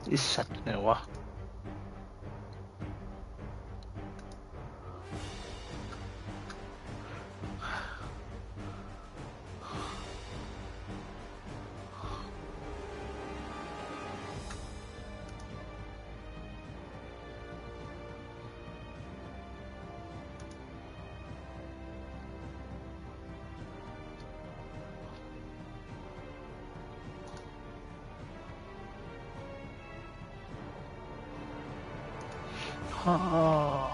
ไอ้สัตว์ไหนวะฮ่า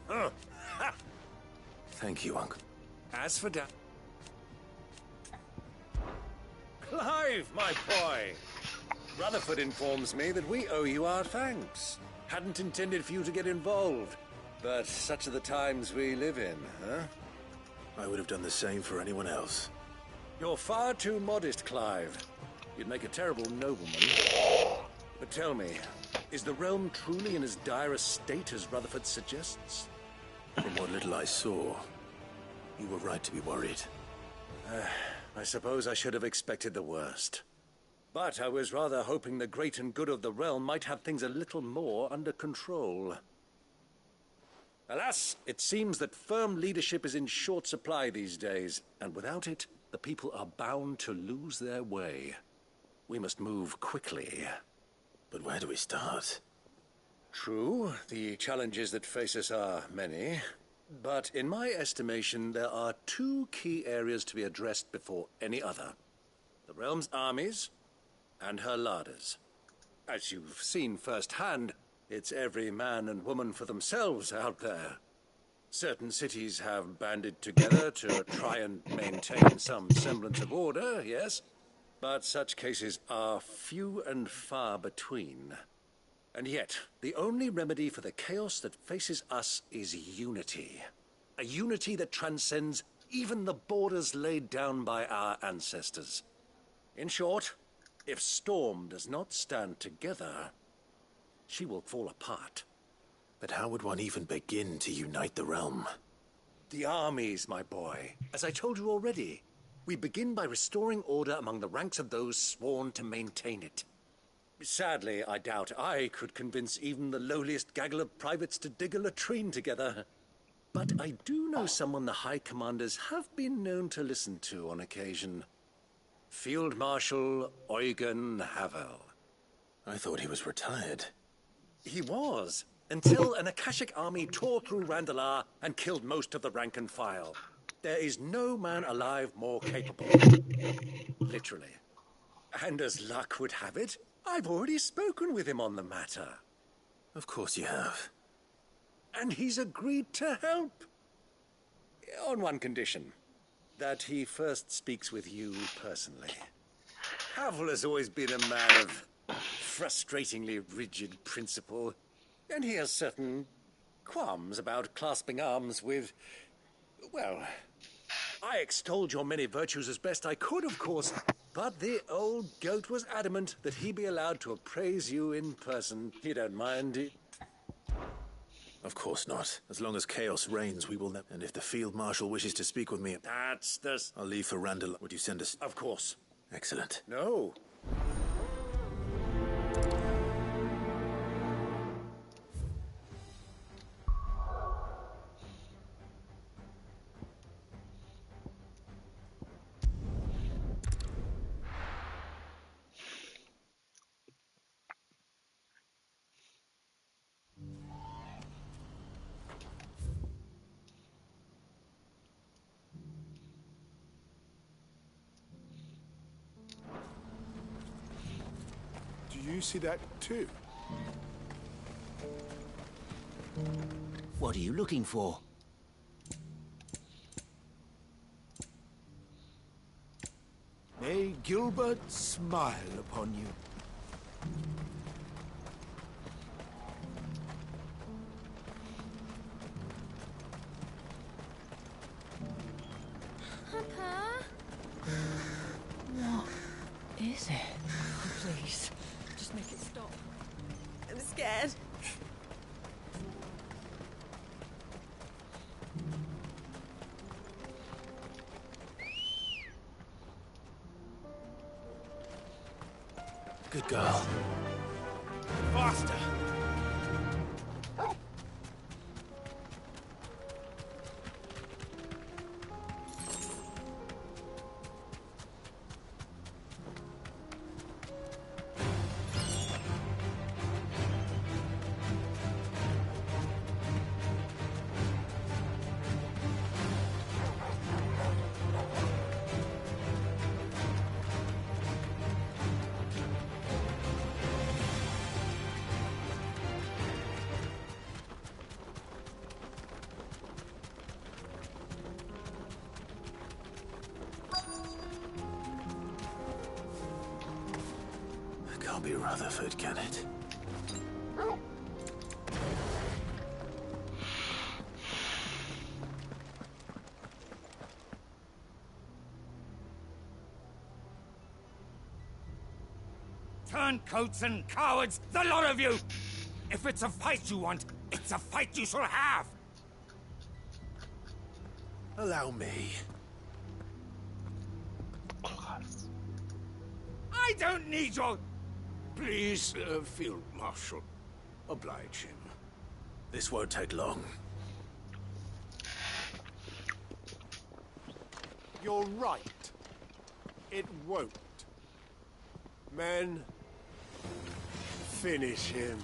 Huh. Thank you, Uncle. As for Clive, my boy! Rutherford informs me that we owe you our thanks. Hadn't intended for you to get involved, but such are the times we live in, huh? I would have done the same for anyone else. You're far too modest, Clive. You'd make a terrible nobleman. But tell me, is the realm truly in as dire a state as Rutherford suggests? From what little I saw, you were right to be worried. I suppose I should have expected the worst. But I was rather hoping the great and good of the realm might have things a little more under control. Alas, it seems that firm leadership is in short supply these days, and without it, the people are bound to lose their way. We must move quickly. But where do we start? True, the challenges that face us are many. But in my estimation, there are two key areas to be addressed before any other. The realm's armies and her larders. As you've seen firsthand, it's every man and woman for themselves out there. Certain cities have banded together to try and maintain some semblance of order, yes, but such cases are few and far between. And yet, the only remedy for the chaos that faces us is unity. A unity that transcends even the borders laid down by our ancestors. In short, if Storm does not stand together, she will fall apart. But how would one even begin to unite the realm? The armies, my boy. As I told you already, we begin by restoring order among the ranks of those sworn to maintain it. Sadly, I doubt I could convince even the lowliest gaggle of privates to dig a latrine together. But I do know someone the High Commanders have been known to listen to on occasion. Field Marshal Eugen Havel. I thought he was retired. He was, until an Akashic army tore through Randalar and killed most of the rank and file. There is no man alive more capable. Literally. And as luck would have it, I've already spoken with him on the matter. Of course you have. And he's agreed to help. On one condition. That he first speaks with you personally. Havel has always been a man of frustratingly rigid principle, and he has certain qualms about clasping arms with... Well, I extolled your many virtues as best I could, of course, but the old goat was adamant that he be allowed to appraise you in person. You don't mind? Of course not. As long as chaos reigns, we will never... And if the Field Marshal wishes to speak with me... That's the... I'll leave for Randall. Would you send us... Of course. Excellent. No. Do you see that too? What are you looking for? May Gilbert smile upon you. Papa? What is it? Oh, please, just make it stop. I'm scared. Good girl. Faster! be Rutherford, can it? Turncoats and cowards, the lot of you! If it's a fight you want, it's a fight you shall have! Allow me. I don't need your... Please, Field Marshal, oblige him. This won't take long. You're right. It won't. Men, finish him.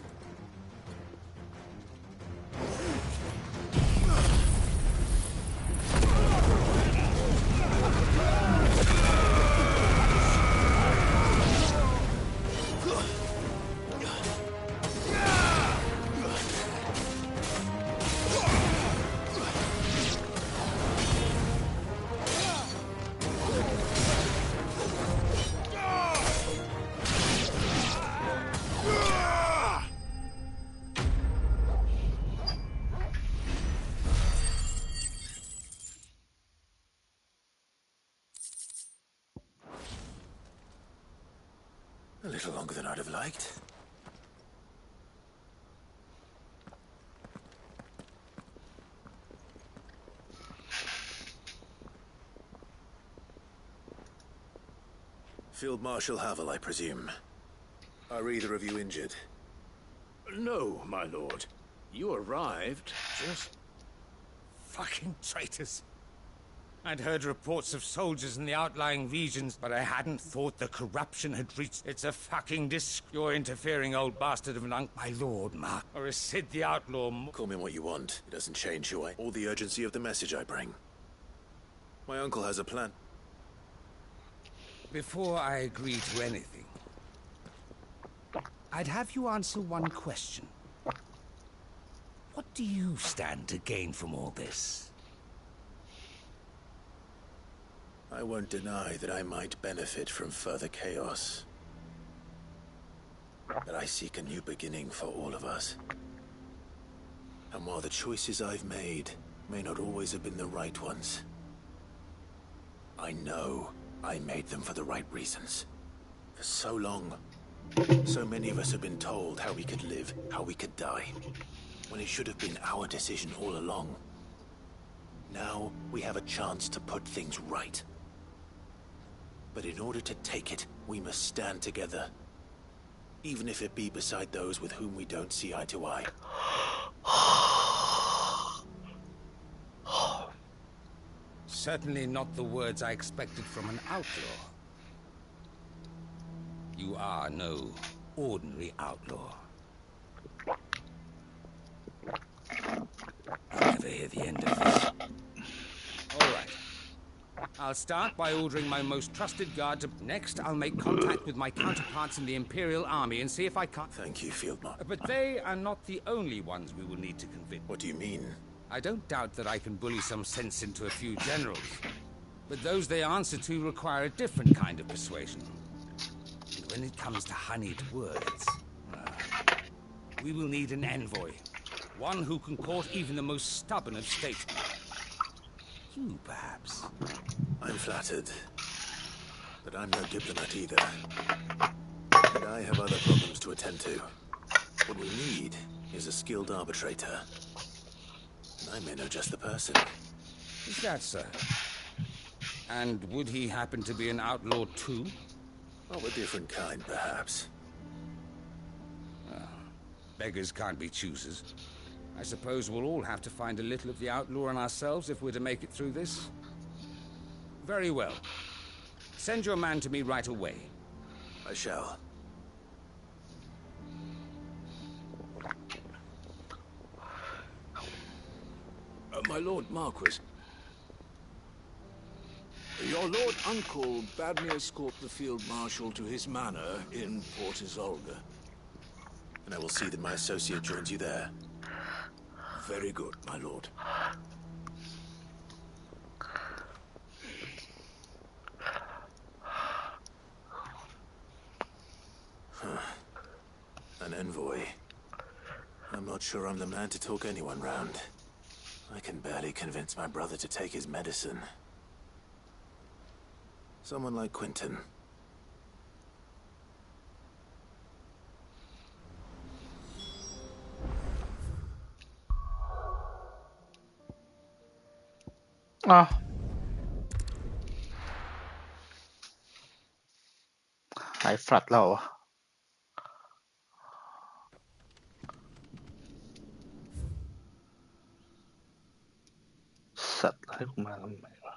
A little longer than I'd have liked. Field Marshal Havel, I presume. Are either of you injured? No, my lord. You arrived just... Fucking traitors. I'd heard reports of soldiers in the outlying regions, but I hadn't thought the corruption had reached... It's a fucking You're interfering, old bastard of an my lord, Mark. Or is Sid the outlaw... Call me what you want. It doesn't change who I... or the urgency of the message I bring. My uncle has a plan. Before I agree to anything, I'd have you answer one question. What do you stand to gain from all this? I won't deny that I might benefit from further chaos. But I seek a new beginning for all of us. And while the choices I've made may not always have been the right ones, I know I made them for the right reasons. For so long, so many of us have been told how we could live, how we could die, when it should have been our decision all along. Now we have a chance to put things right. But in order to take it, we must stand together. Even if it be beside those with whom we don't see eye to eye. Certainly not the words I expected from an outlaw. You are no ordinary outlaw. I'll never hear the end of this. All right. I'll start by ordering my most trusted guard to... Next, I'll make contact with my counterparts in the Imperial Army and see if I can't... Thank you, Field Marshal. But they are not the only ones we will need to convince. What do you mean? I don't doubt that I can bully some sense into a few generals. But those they answer to require a different kind of persuasion. And when it comes to honeyed words, we will need an envoy. One who can court even the most stubborn of statesmen. You, perhaps. I'm flattered. But I'm no diplomat either. And I have other problems to attend to. What we need is a skilled arbitrator. And I may know just the person. Is that so? And would he happen to be an outlaw too? Of a different kind, perhaps. Beggars can't be choosers. I suppose we'll all have to find a little of the outlaw in ourselves if we're to make it through this. Very well. Send your man to me right away. I shall. My Lord Marquis. Your Lord Uncle bade me escort the Field Marshal to his manor in Port Isolde. And I will see that my associate joins you there. Very good, my lord. Huh. an envoy. I'm not sure I'm the man to talk anyone round. I can barely convince my brother to take his medicine. Someone like Quentin.อ่ะหายฟลัดแล้วเหรอสัตว์ให้กูมาทำไมวะ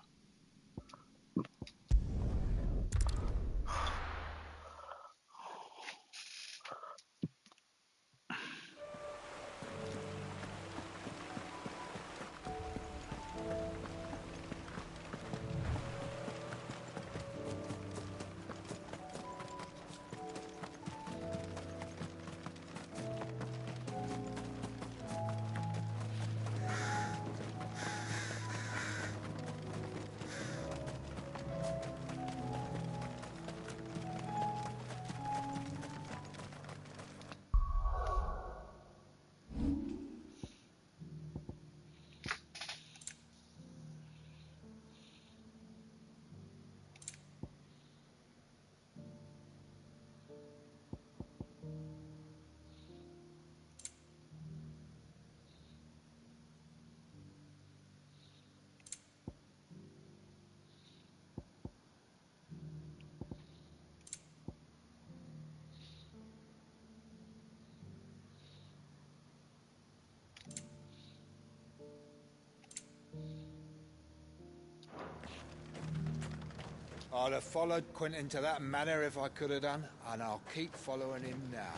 I'd have followed Quentin to that manor if I could have done, and I'll keep following him now.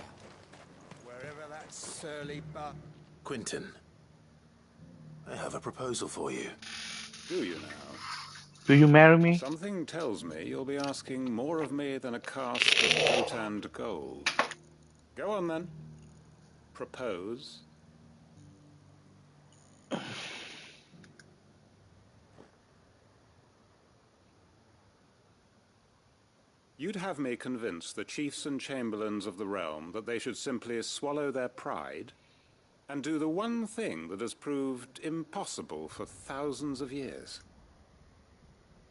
Wherever that surly Quentin, I have a proposal for you. Do you now? Do you marry me? Something tells me you'll be asking more of me than a cask of Khotand gold. Go on then. Propose. You'd have me convince the chiefs and chamberlains of the realm that they should simply swallow their pride and do the one thing that has proved impossible for thousands of years.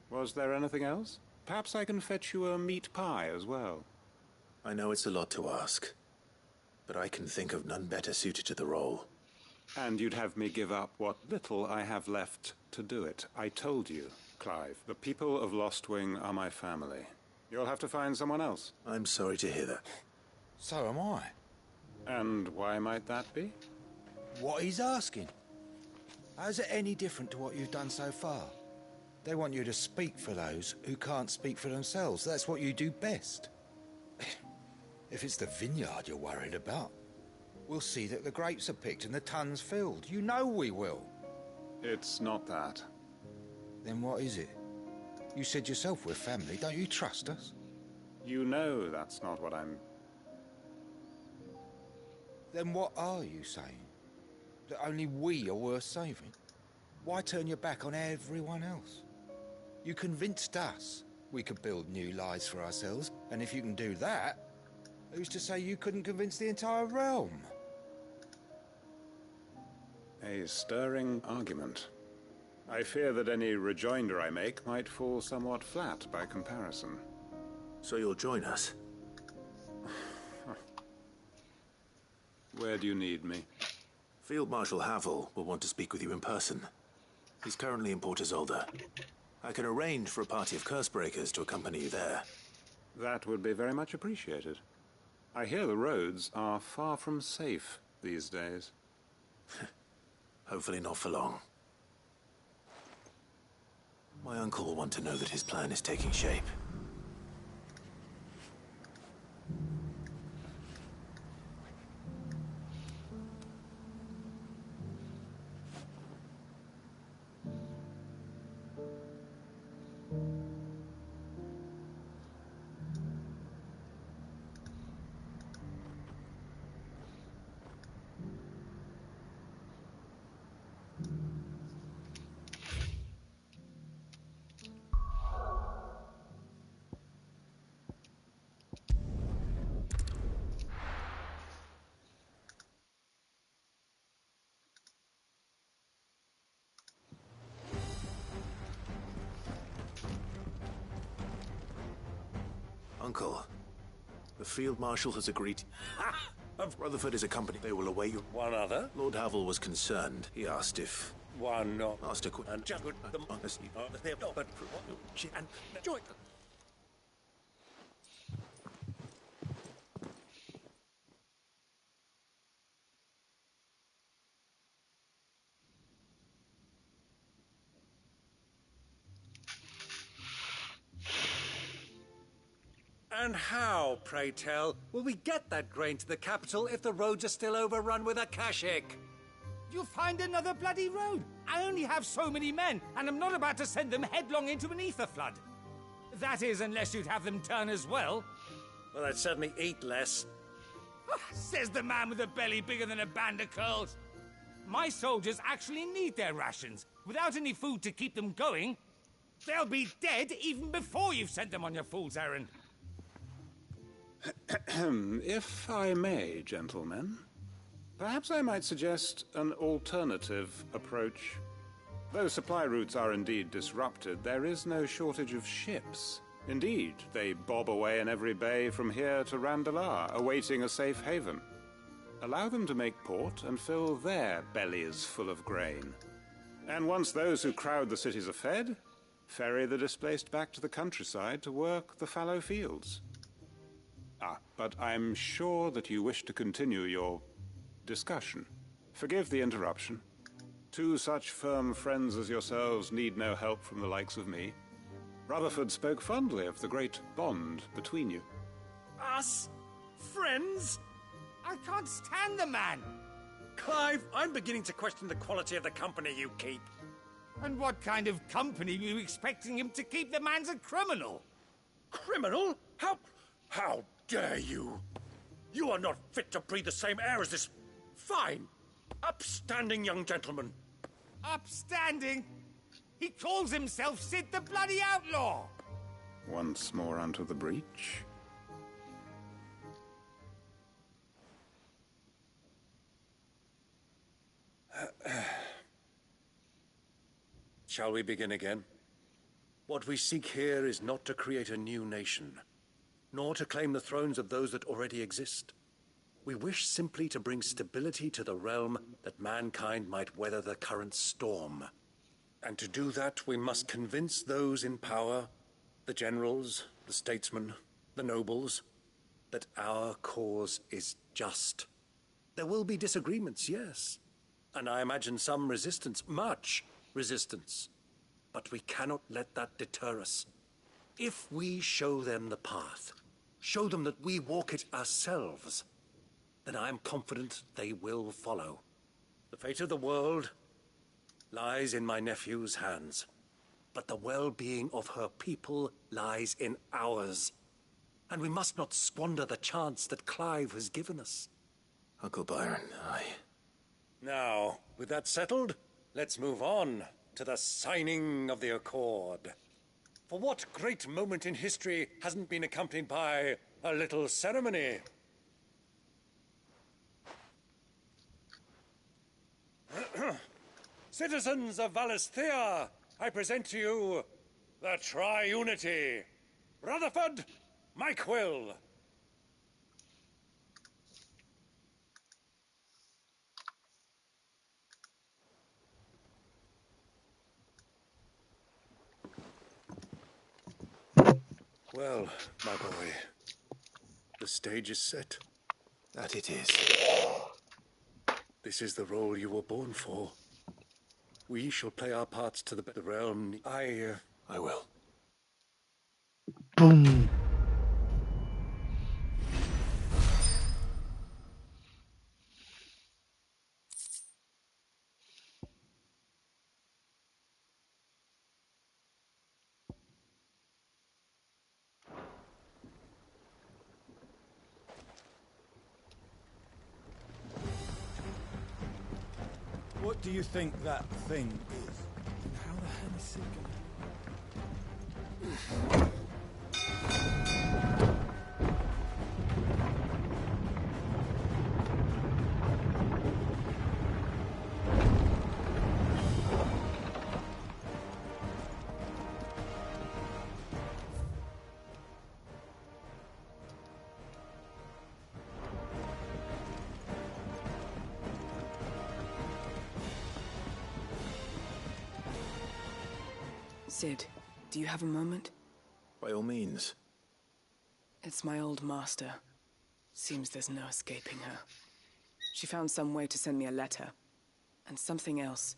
Was there anything else? Perhaps I can fetch you a meat pie as well. I know it's a lot to ask, but I can think of none better suited to the role. And you'd have me give up what little I have left to do it. I told you, Clive, the people of Lostwing are my family. You'll have to find someone else. I'm sorry to hear that. So am I. And why might that be? What he's asking. How's it any different to what you've done so far? They want you to speak for those who can't speak for themselves. That's what you do best. If it's the vineyard you're worried about, we'll see that the grapes are picked and the tons filled. You know we will. It's not that. Then what is it? You said yourself we're family. Don't you trust us? You know that's not what I'm... Then what are you saying? That only we are worth saving? Why turn your back on everyone else? You convinced us we could build new lives for ourselves, and if you can do that, who's to say you couldn't convince the entire realm? A stirring argument. I fear that any rejoinder I make might fall somewhat flat by comparison. So you'll join us? Where do you need me? Field Marshal Havel will want to speak with you in person. He's currently in Port Isolde. I can arrange for a party of Cursebreakers to accompany you there. That would be very much appreciated. I hear the roads are far from safe these days. Hopefully not for long. My uncle will want to know that his plan is taking shape. Uncle, the Field Marshal has agreed. Rutherford is a company. They will await you. One other? Lord Havel was concerned. He asked if... One not. Asked a quick... And just good. But and join. And how, pray tell, will we get that grain to the capital if the roads are still overrun with Akashic? You'll find another bloody road. I only have so many men, and I'm not about to send them headlong into an ether flood. That is, unless you'd have them turn as well. Well, I'd certainly eat less. Says the man with a belly bigger than a band of curls. My soldiers actually need their rations. Without any food to keep them going, they'll be dead even before you've sent them on your fool's errand. If I may, gentlemen, perhaps I might suggest an alternative approach. Though supply routes are indeed disrupted, there is no shortage of ships. Indeed, they bob away in every bay from here to Randalar, awaiting a safe haven. Allow them to make port and fill their bellies full of grain. And once those who crowd the cities are fed, ferry the displaced back to the countryside to work the fallow fields. But I'm sure that you wish to continue your discussion. Forgive the interruption. Two such firm friends as yourselves need no help from the likes of me. Rutherford spoke fondly of the great bond between you. Us? Friends? I can't stand the man. Clive, I'm beginning to question the quality of the company you keep. And what kind of company are you expecting him to keep? The man's a criminal. Criminal? How dare you? You are not fit to breathe the same air as this fine, upstanding young gentleman. Upstanding? He calls himself Sid the Bloody Outlaw. Once more onto the breach. Shall we begin again? What we seek here is not to create a new nation, nor to claim the thrones of those that already exist. We wish simply to bring stability to the realm that mankind might weather the current storm. And to do that, we must convince those in power, the generals, the statesmen, the nobles, that our cause is just. There will be disagreements, yes, and I imagine some resistance, much resistance. But we cannot let that deter us. If we show them the path, show them that we walk it ourselves, then I am confident they will follow. The fate of the world lies in my nephew's hands, but the well-being of her people lies in ours. And we must not squander the chance that Clive has given us. Uncle Byron, Now, with that settled, let's move on to the signing of the Accord. For what great moment in history hasn't been accompanied by a little ceremony? Citizens of Valisthea, I present to you the Triunity. Rutherford, Mike Will. Well, my boy, the stage is set. that it is. This is the role you were born for. We shall play our parts to the realm. I will. Boom. What do you think that thing is? And how the hell is it Sid, do you have a moment? By all means. It's my old master. Seems there's no escaping her. She found some way to send me a letter. And something else.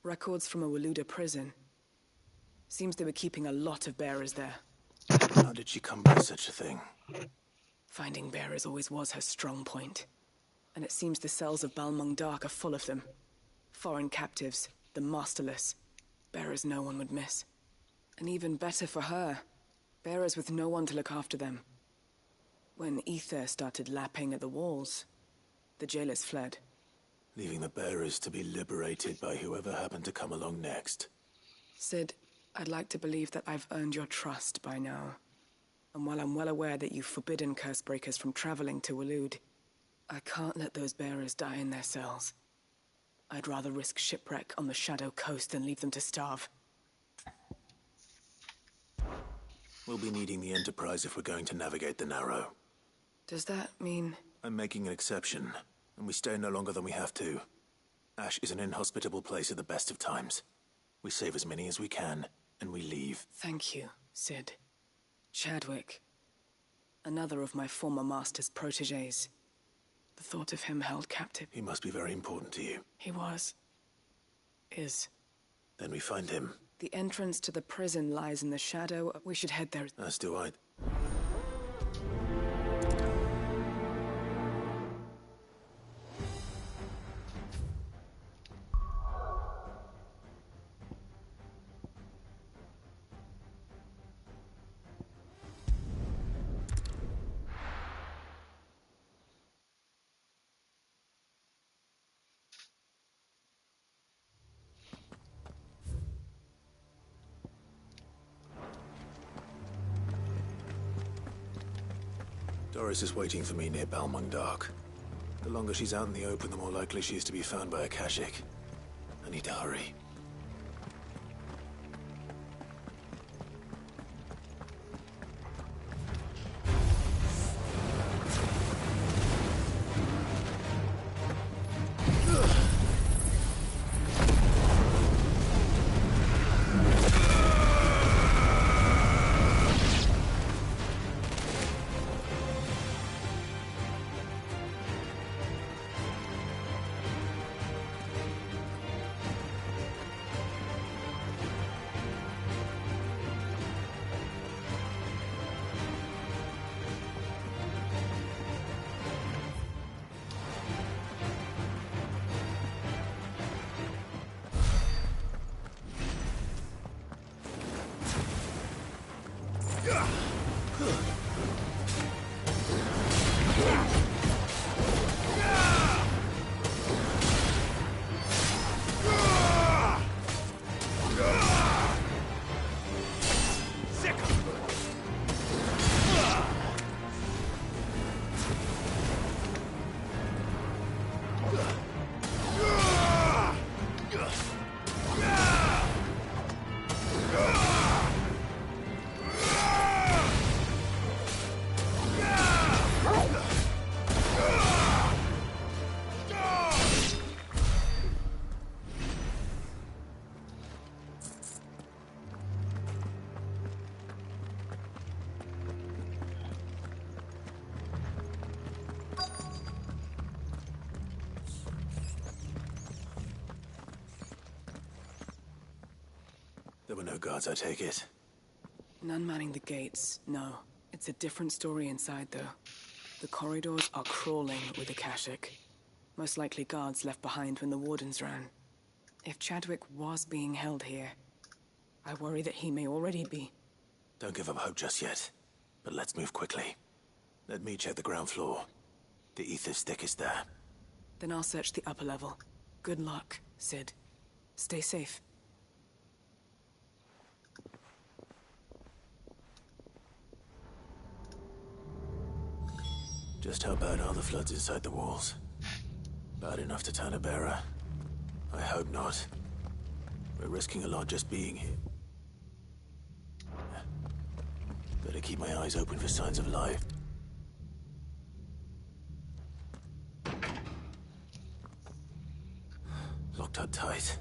Records from a Waluda prison. Seems they were keeping a lot of bearers there. How did she come by such a thing? Finding bearers always was her strong point. And it seems the cells of Balmung Dark are full of them. Foreign captives, the masterless. Bearers no one would miss. And even better for her, bearers with no one to look after them. When ether started lapping at the walls, the jailers fled. Leaving the bearers to be liberated by whoever happened to come along next. Sid, I'd like to believe that I've earned your trust by now. And while I'm well aware that you've forbidden Cursebreakers from traveling to Waloed, I can't let those bearers die in their cells. I'd rather risk shipwreck on the Shadow Coast than leave them to starve. We'll be needing the Enterprise if we're going to navigate the Narrow. Does that mean... I'm making an exception, and we stay no longer than we have to. Ash is an inhospitable place at the best of times. We save as many as we can, and we leave. Thank you, Sid. Chadwick. Another of my former master's protégés. The thought of him held captive. He must be very important to you. He was. Is. Then we find him. The entrance to the prison lies in the shadow. We should head there. As do I. Doris is waiting for me near Balmung Dark. The longer she's out in the open, the more likely she is to be found by Akashic. I need to hurry. There were no guards, I take it. None manning the gates, no. It's a different story inside, though. The corridors are crawling with Akashic. Most likely guards left behind when the Wardens ran. If Chadwick was being held here, I worry that he may already be. Don't give up hope just yet. But let's move quickly. Let me check the ground floor. The ether stick is there. Then I'll search the upper level. Good luck, Sid. Stay safe. Just how bad are the floods inside the walls? Bad enough to turn a bearer? I hope not. We're risking a lot just being here. Better keep my eyes open for signs of life. Locked up tight.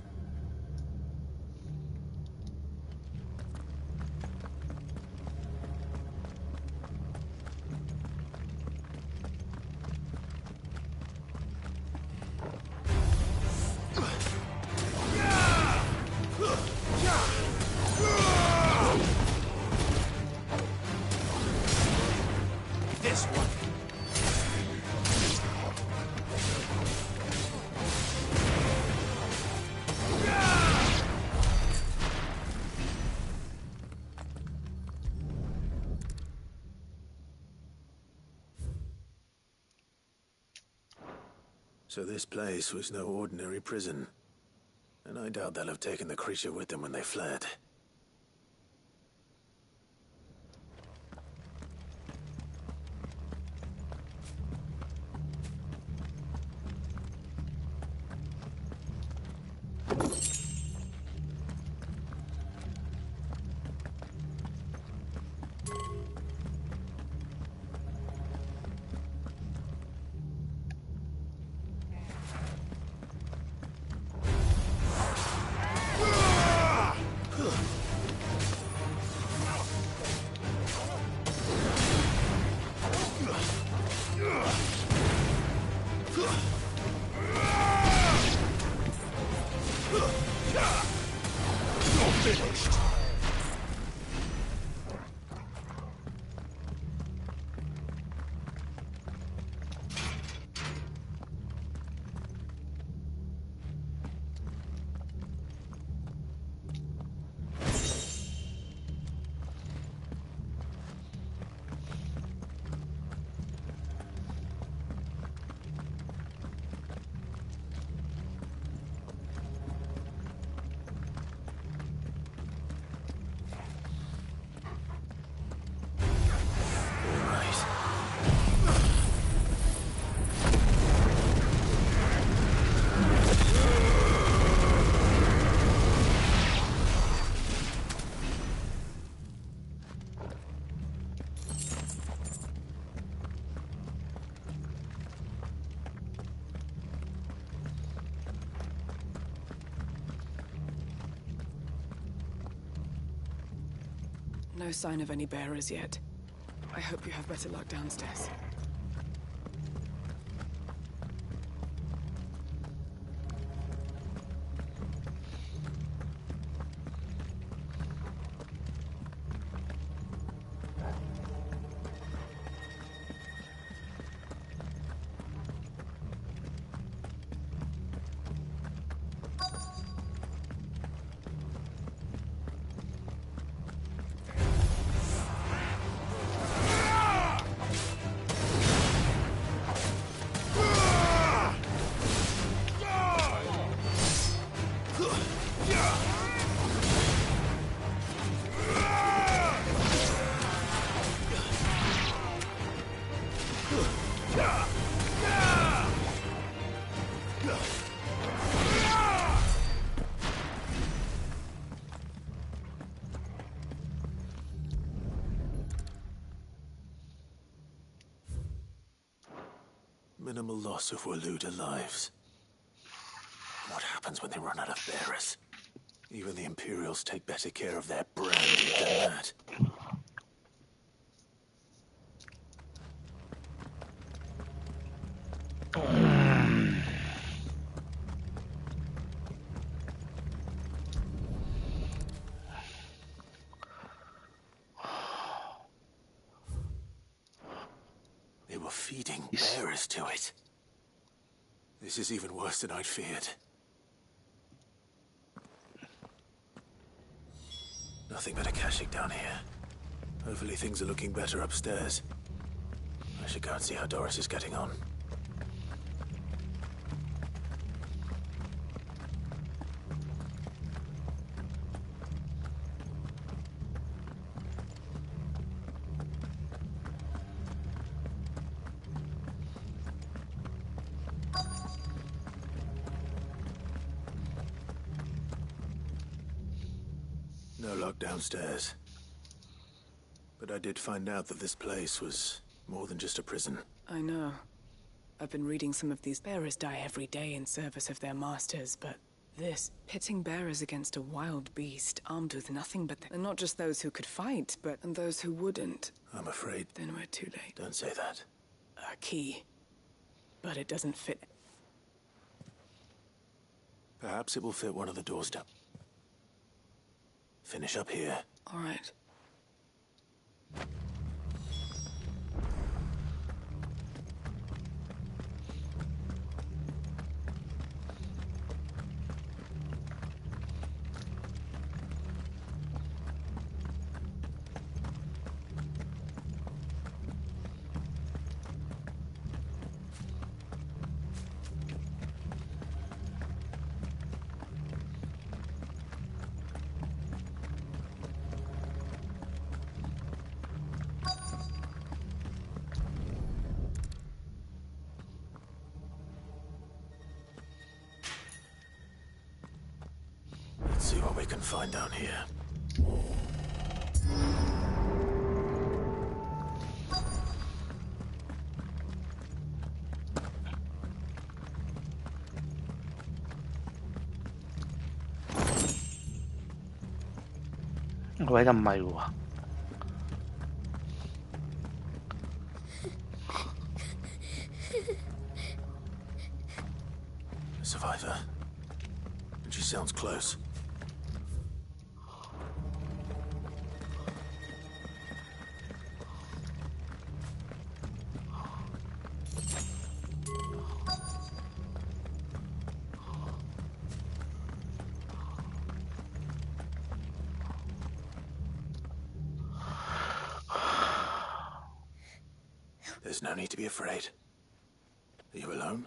So this place was no ordinary prison. And I doubt they'll have taken the creature with them when they fled. No sign of any bearers yet. I hope you have better luck downstairs. Minimal loss of Waluda lives. What happens when they run out of bearers? Even the Imperials take better care of their brandy than that. They were feeding bearers to it. This is even worse than I'd feared. Nothing but a caching down here. Hopefully things are looking better upstairs. I should go and see how Doris is getting on. No luck downstairs. But I did find out that this place was more than just a prison. I know. I've been reading some of these bearers die every day in service of their masters, but this, pitting bearers against a wild beast armed with nothing but and not just those who could fight, but and those who wouldn't. I'm afraid. Then we're too late. Don't say that. A key. But it doesn't fit. Perhaps it will fit one of the doors down. Finish up here. All right. can find down here.เอาไว้ทำไมวะ A survivor. And she sounds close. There's no need to be afraid. Are you alone?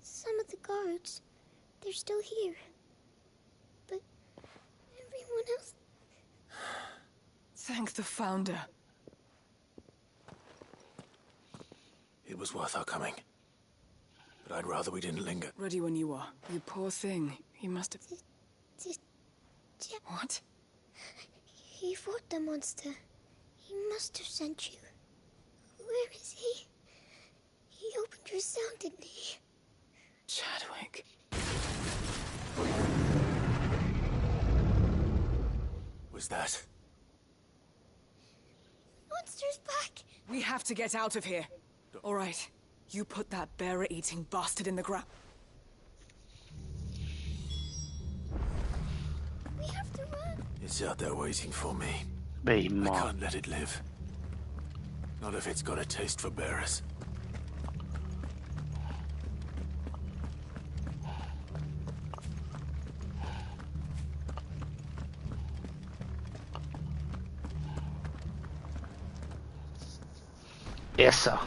Some of the guards, they're still here. But everyone else... Thank the Founder. It was worth our coming. But I'd rather we didn't linger. Ready when you are. You poor thing. He must have... What? He fought the monster. He must have sent you. Where is he? He opened your cell, didn't he? Chadwick. Was that? Monster's back! We have to get out of here. All right. You put that bearer-eating bastard in the ground. We have to run. It's out there waiting for me. Bầy I mò. can't let it live. Not if it's got a taste for bearers. Essa.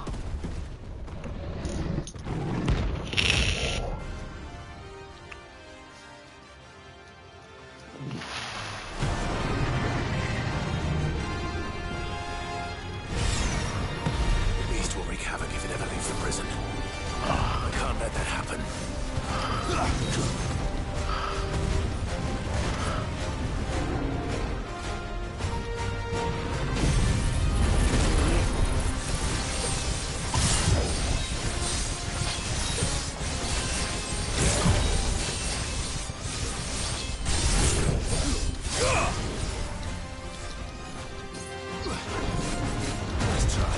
The beast will wreak havoc if it ever leaves the prison. I can't let that happen. Let's try.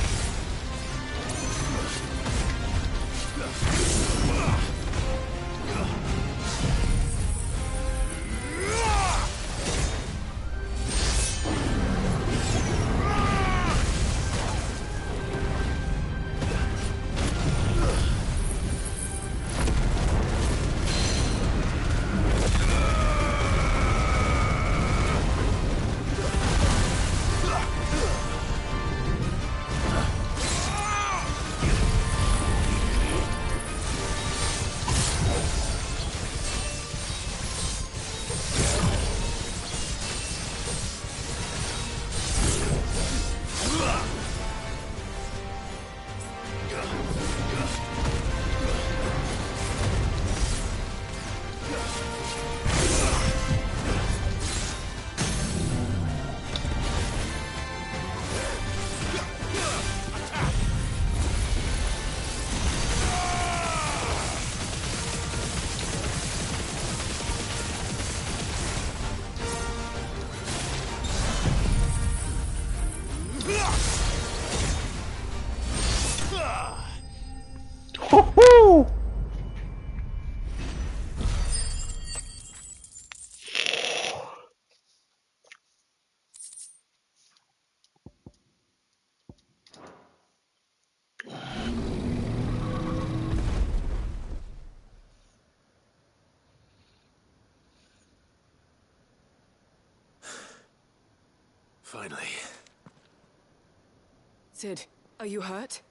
Woohoo! Finally. Sid, are you hurt?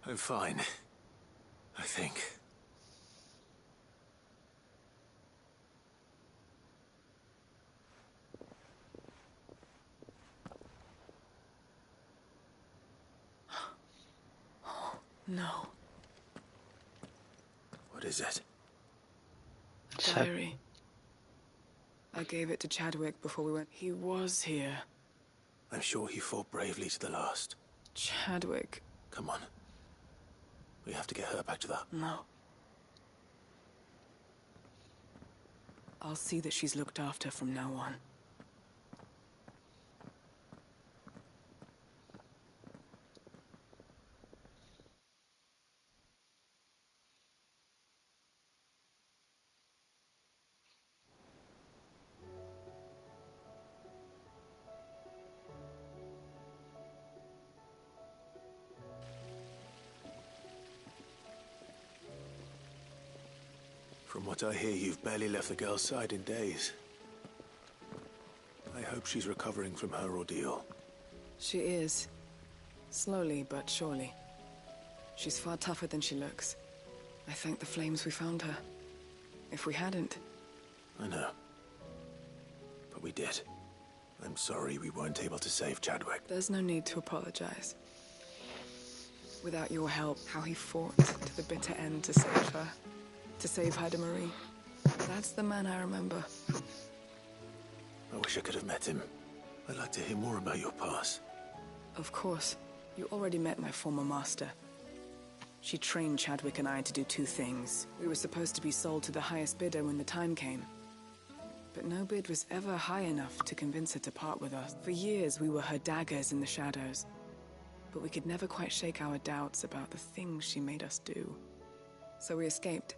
I'm fine. I think. No. What is it? diary. I gave it to Chadwick before we went. He was here. I'm sure he fought bravely to the last. Chadwick. Come on. We have to get her back to that. No. I'll see that she's looked after from now on. From what I hear, you've barely left the girl's side in days. I hope she's recovering from her ordeal. She is. Slowly but surely. She's far tougher than she looks. I thank the flames we found her. If we hadn't... I know. But we did. I'm sorry we weren't able to save Chadwick. There's no need to apologize. Without your help, how he fought to the bitter end to save her. To save Haida Marie. That's the man I remember. I wish I could have met him. I'd like to hear more about your past. Of course. You already met my former master. She trained Chadwick and I to do two things. We were supposed to be sold to the highest bidder when the time came. But no bid was ever high enough to convince her to part with us. For years, we were her daggers in the shadows. But we could never quite shake our doubts about the things she made us do. So we escaped.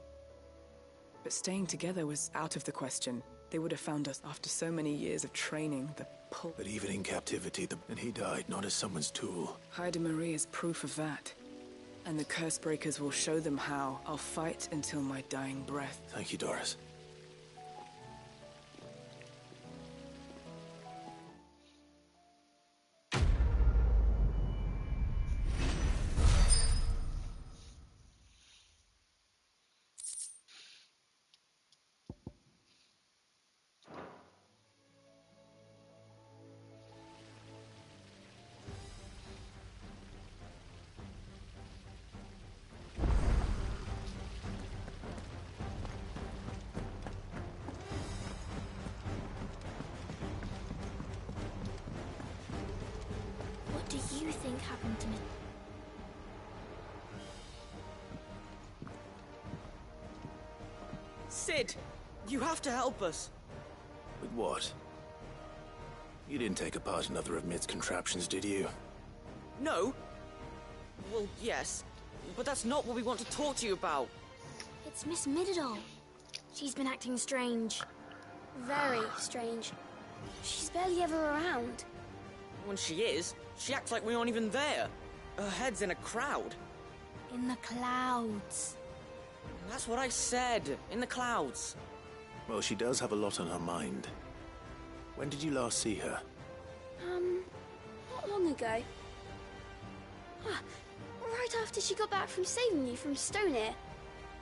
But staying together was out of the question. They would have found us after so many years of training, the pull. But even in captivity, and he died not as someone's tool. Haida Marie is proof of that. And the curse breakers will show them how. I'll fight until my dying breath. Thank you, Doris. What do you think happened to me? Cid, you have to help us. With what? You didn't take apart another of Mid's contraptions, did you? No. Well, yes. But that's not what we want to talk to you about. It's Miss Mididol. She's been acting strange. Very strange. She's barely ever around. When she is, she acts like we aren't even there. Her head's in a crowd. In the clouds. That's what I said. In the clouds. Well, she does have a lot on her mind. When did you last see her? Not long ago. Right after she got back from saving you from Stoneir.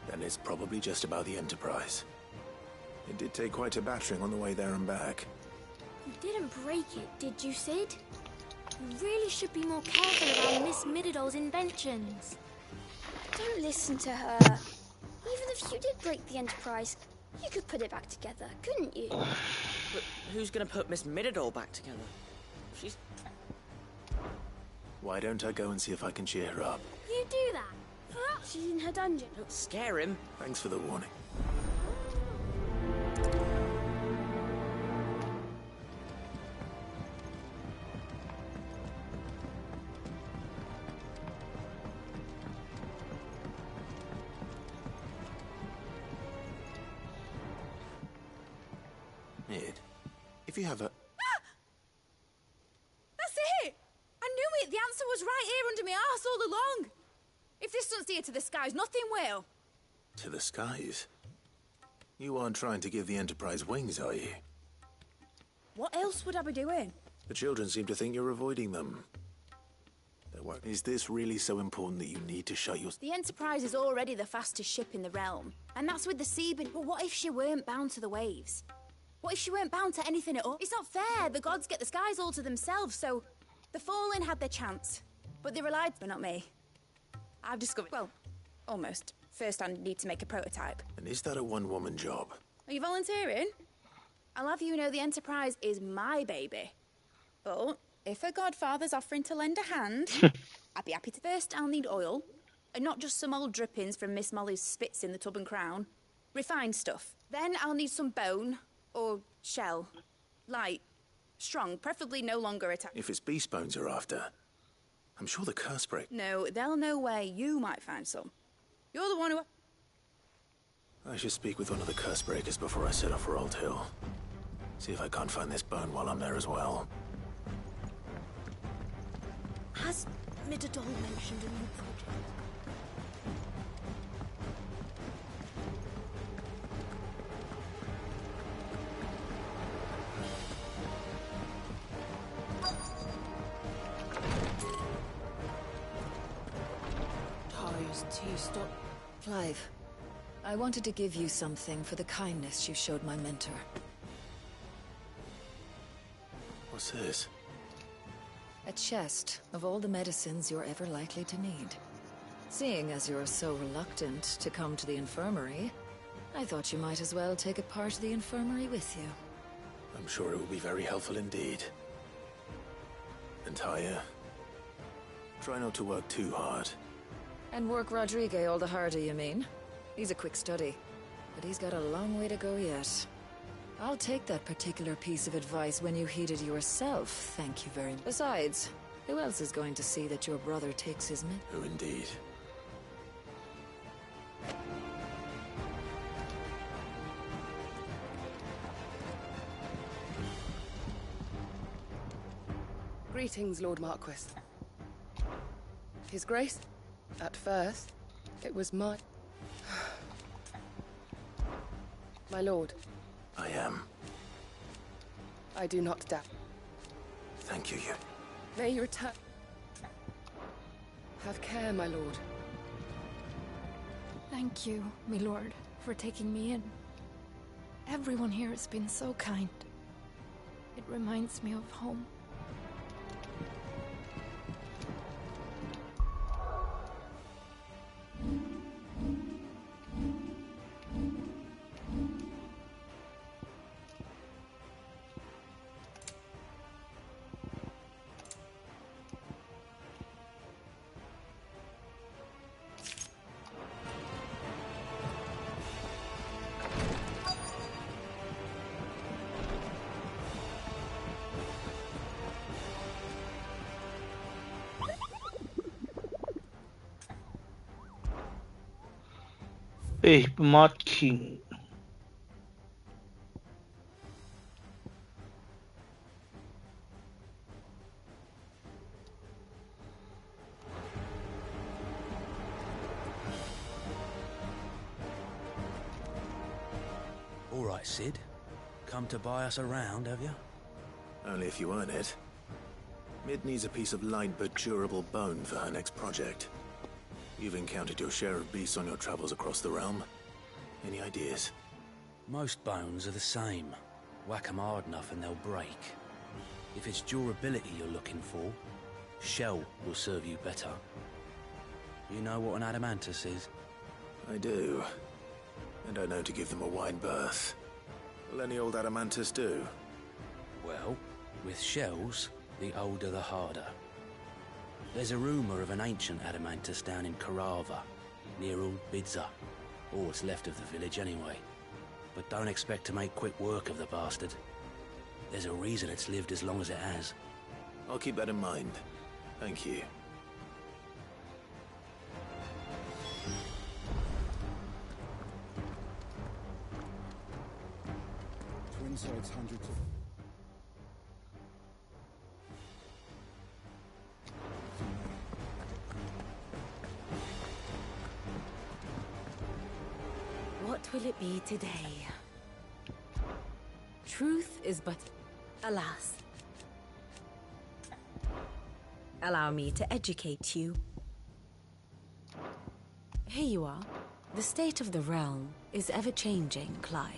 Then it's probably just about the Enterprise. It did take quite a battering on the way there and back. You didn't break it, did you, Cid? You really should be more careful around Miss Mididol's inventions. Don't listen to her. Even if you did break the Enterprise, you could put it back together, couldn't you? But who's gonna put Miss Mididol back together? She's... Why don't I go and see if I can cheer her up? You do that? Perhaps she's in her dungeon. Don't scare him. Thanks for the warning. Mid, if you have a... That's it! I knew it! The answer was right here under my arse all along! If this doesn't steer to the skies, nothing will! To the skies? You aren't trying to give the Enterprise wings, are you? What else would I be doing? The children seem to think you're avoiding them. Is this really so important that you need to shut your... The Enterprise is already the fastest ship in the realm, and that's with the Seabird. But what if she weren't bound to the waves? What if she weren't bound to anything at all? It's not fair. The gods get the skies all to themselves, so the Fallen had their chance. But they relied, but not me. I've discovered, well, almost. First I need to make a prototype. And is that a one-woman job? Are you volunteering? I'll have you know the Enterprise is my baby. But if a godfather's offering to lend a hand, I'd be happy to. First, I'll need oil. And not just some old drippings from Miss Molly's spits in the tub and crown. Refined stuff. Then I'll need some bone or shell. Light, strong, preferably no longer attached. If it's beast bones you're after, I'm sure the curse break. No, they'll know where you might find some. You're the one who... I should speak with one of the curse breakers before I set off for Old Hill. See if I can't find this bone while I'm there as well. Has Midadol mentioned a new project? Stop. Clive, I wanted to give you something for the kindness you showed my mentor. What's this? A chest of all the medicines you're ever likely to need. Seeing as you're so reluctant to come to the infirmary, I thought you might as well take a part of the infirmary with you. I'm sure it will be very helpful indeed. And Taya, try not to work too hard. And work Rodrigue all the harder, you mean? He's a quick study, but he's got a long way to go yet. I'll take that particular piece of advice when you heed it yourself, thank you very much. Besides, who else is going to see that your brother takes his med? Who indeed? Greetings, Lord Marquis. His Grace, at first, it was my lord. I am. I do not doubt. Thank you, May you return. Have care, my lord. Thank you, my lord, for taking me in. Everyone here has been so kind. It reminds me of home. Ich bin Mod King. All right, Sid. Come to buy us around, have you? Only if you earn it. Mid needs a piece of light but durable bone for her next project. You've encountered your share of beasts on your travels across the realm. Any ideas? Most bones are the same. Whack 'em hard enough and they'll break. If it's durability you're looking for, shell will serve you better. You know what an adamantus is? I do. And I know to give them a wide berth. Will any old adamantus do? Well, with shells, the older the harder. There's a rumor of an ancient adamantus down in Karava, near Ul Bidza. Or what's left of the village anyway. But don't expect to make quick work of the bastard. There's a reason it's lived as long as it has. I'll keep that in mind. Thank you. Twin sides, hundreds of... What will it be today? Truth is but... Alas. Allow me to educate you. Here you are. The state of the realm is ever-changing, Clive.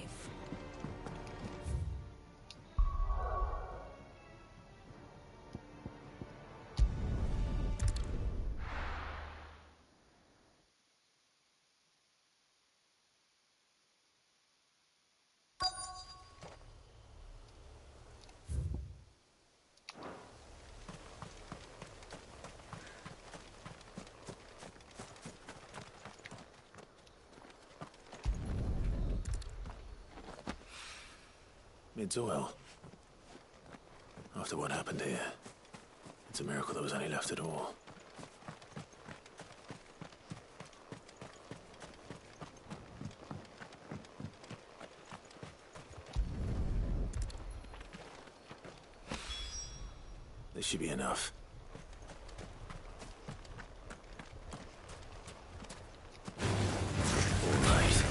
Mid's oil. After what happened here, it's a miracle there was any left at all. This should be enough. All right.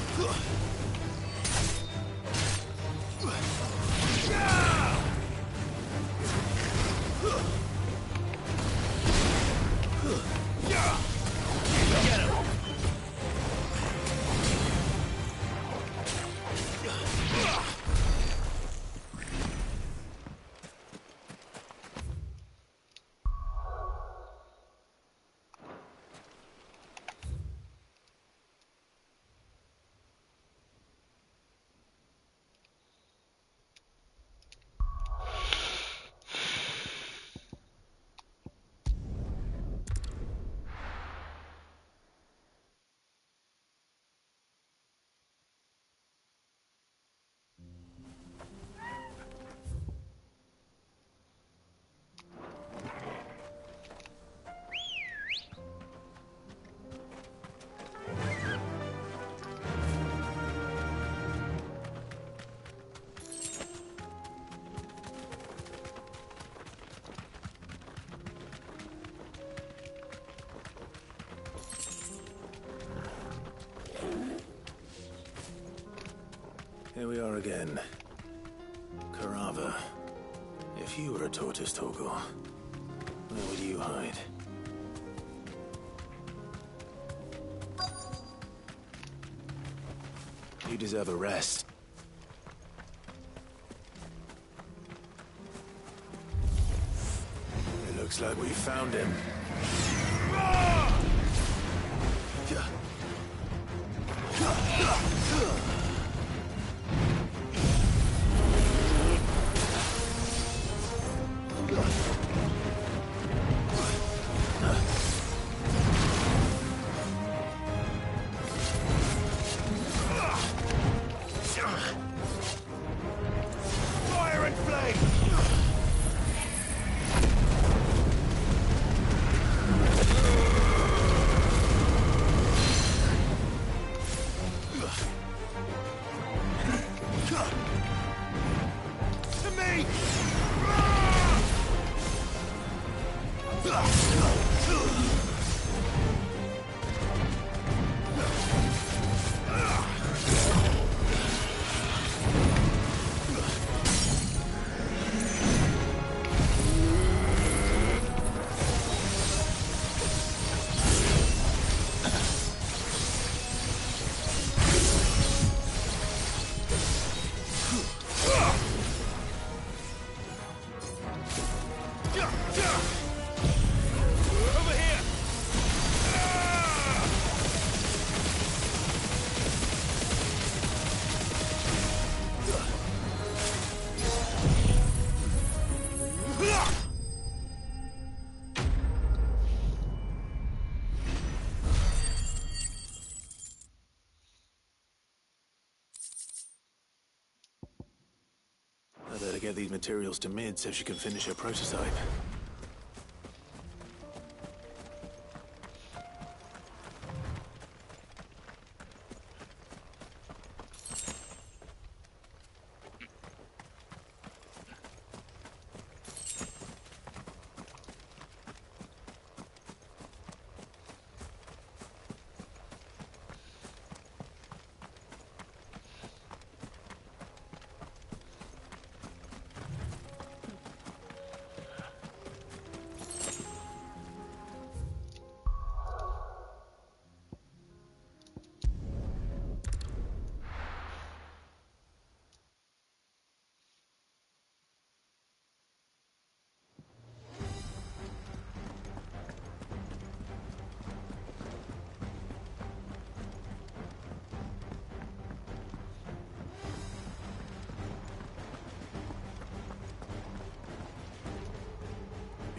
Here we are again. Carava. If you were a tortoise, Torgal, where would you hide? You deserve a rest. It looks like we found him. Fire and flame! To me! Over here! I better get these materials to Mid so she can finish her prototype.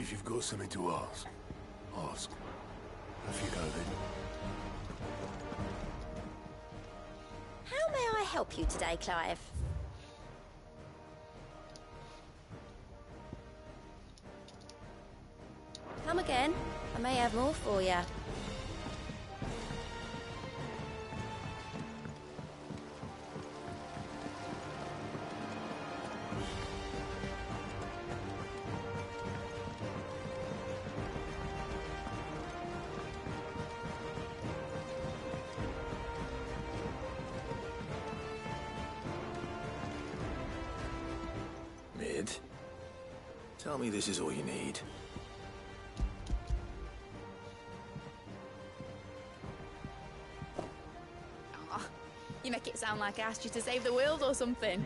If you've got something to ask, ask. Off you go then. How may I help you today, Clive? Come again. I may have more for you. Mid, tell me this is all you need. You make it sound like I asked you to save the world or something.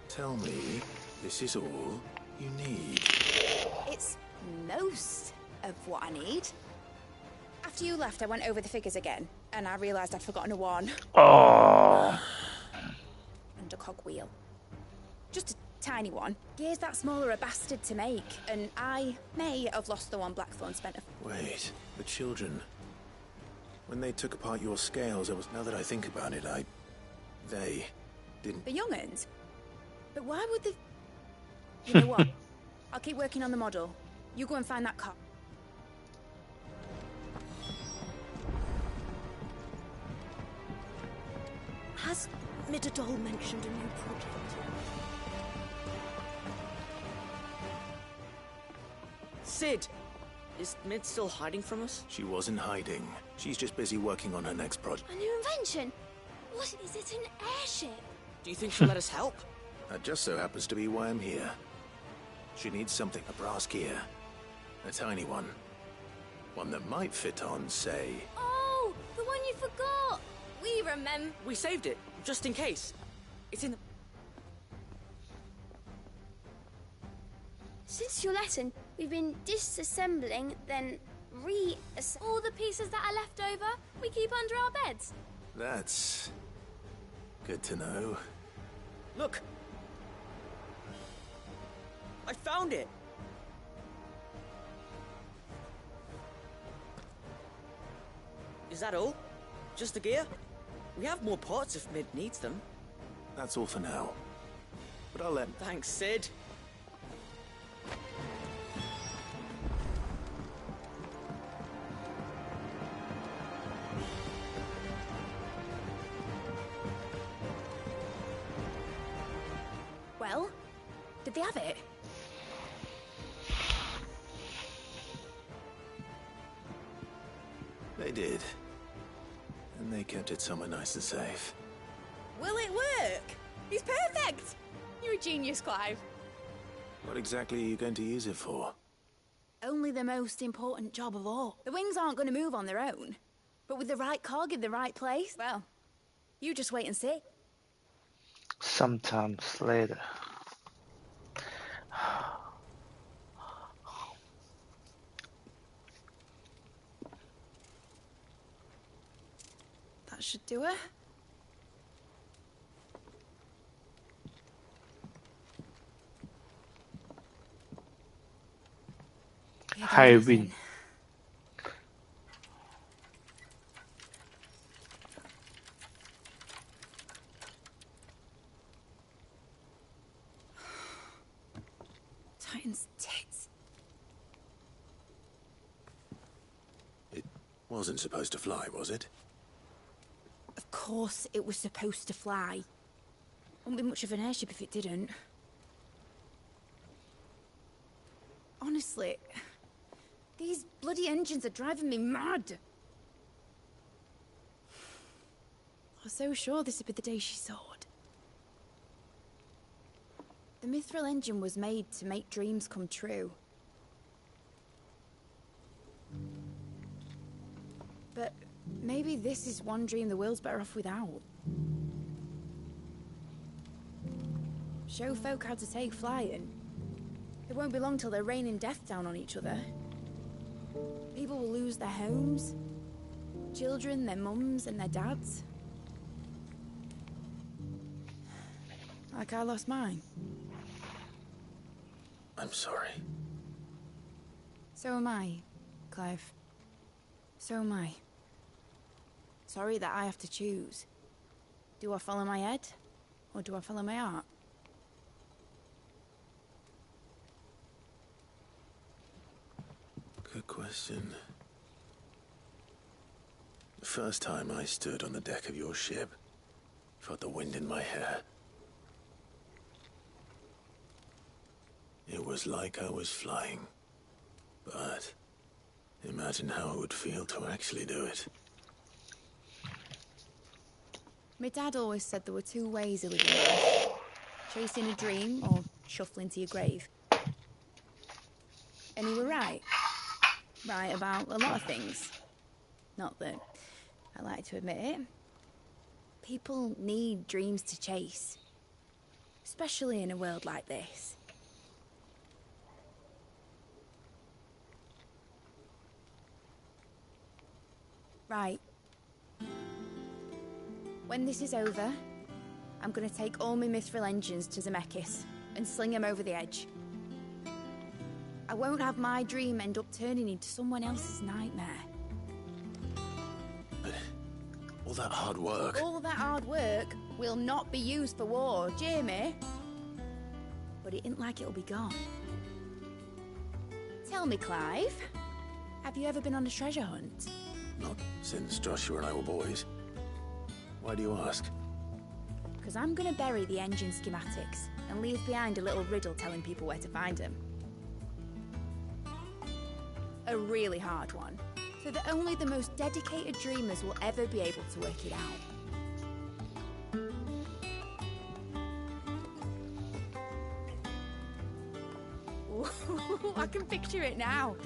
Tell me this is all you need. It's most of what I need. After you left, I went over the figures again, and I realised I'd forgotten a one. Oh. And a cogwheel. Just a tiny one. Gears that small are a bastard to make, and I may have lost the one Blackthorn spent a... Wait, the children. When they took apart your scales, now that I think about it, they didn't... The young'uns? But why would they... You know what? I'll keep working on the model. You go and find that cop. Has Midadol mentioned a new project? Sid! Is Mid still hiding from us? She wasn't hiding. She's just busy working on her next project. A new invention? What is it, an airship? Do you think she'll let us help? That just so happens to be why I'm here. She needs something, a brass gear. A tiny one. One that might fit on, say... Oh, the one you forgot! We remember... We saved it, just in case. It's in the... Since your lesson, we've been disassembling, then all the pieces that are left over, we keep under our beds. That's... good to know. Look! I found it! Is that all? Just the gear? We have more parts if Mid needs them. That's all for now. But I'll let... Thanks, Sid. Well, did they have it? They did. And they kept it somewhere nice and safe. Will it work? He's perfect! You're a genius, Clive. What exactly are you going to use it for? Only the most important job of all. The wings aren't going to move on their own. But with the right cog in the right place, well, you just wait and see. Sometimes later. That should do it. Hi, Win. Titan's tits. It wasn't supposed to fly, was it? Of course it was supposed to fly. Wouldn't be much of an airship if it didn't. Honestly, these bloody engines are driving me mad. I was so sure this would be the day she soared. The Mithril engine was made to make dreams come true. But maybe this is one dream the world's better off without. Show folk how to take flying. It won't be long till they're raining death down on each other. People will lose their homes. Children, their mums and their dads. Like I lost mine. I'm sorry. So am I, Clive. So am I. Sorry that I have to choose. Do I follow my head, or do I follow my heart? Good question. The first time I stood on the deck of your ship, felt the wind in my hair. It was like I was flying. But imagine how it would feel to actually do it. My dad always said there were two ways of living life. Chasing a dream or shuffling to your grave. And he were right. Right about a lot of things. Not that I like to admit it. People need dreams to chase. Especially in a world like this. Right. When this is over, I'm gonna take all my mithril engines to Zemeckis and sling them over the edge. I won't have my dream end up turning into someone else's nightmare. But all that hard work... All that hard work will not be used for war, Jamie. But it ain't like it'll be gone. Tell me, Clive, have you ever been on a treasure hunt? Not since Joshua and I were boys. Why do you ask? Because I'm gonna bury the engine schematics and leave behind a little riddle telling people where to find them. A really hard one, so that only the most dedicated dreamers will ever be able to work it out. Ooh, I can picture it now.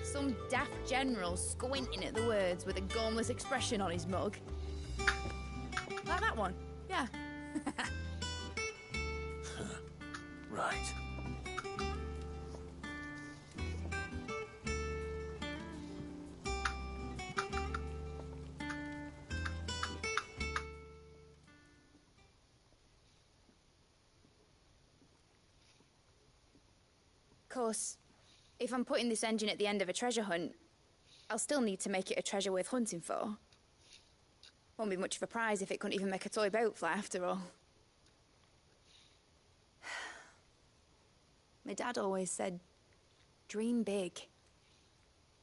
Some daft general squinting at the words with a gormless expression on his mug. Like that one, yeah. Right. Of course, if I'm putting this engine at the end of a treasure hunt, I'll still need to make it a treasure worth hunting for. Won't be much of a prize if it couldn't even make a toy boat fly after all. My dad always said, dream big.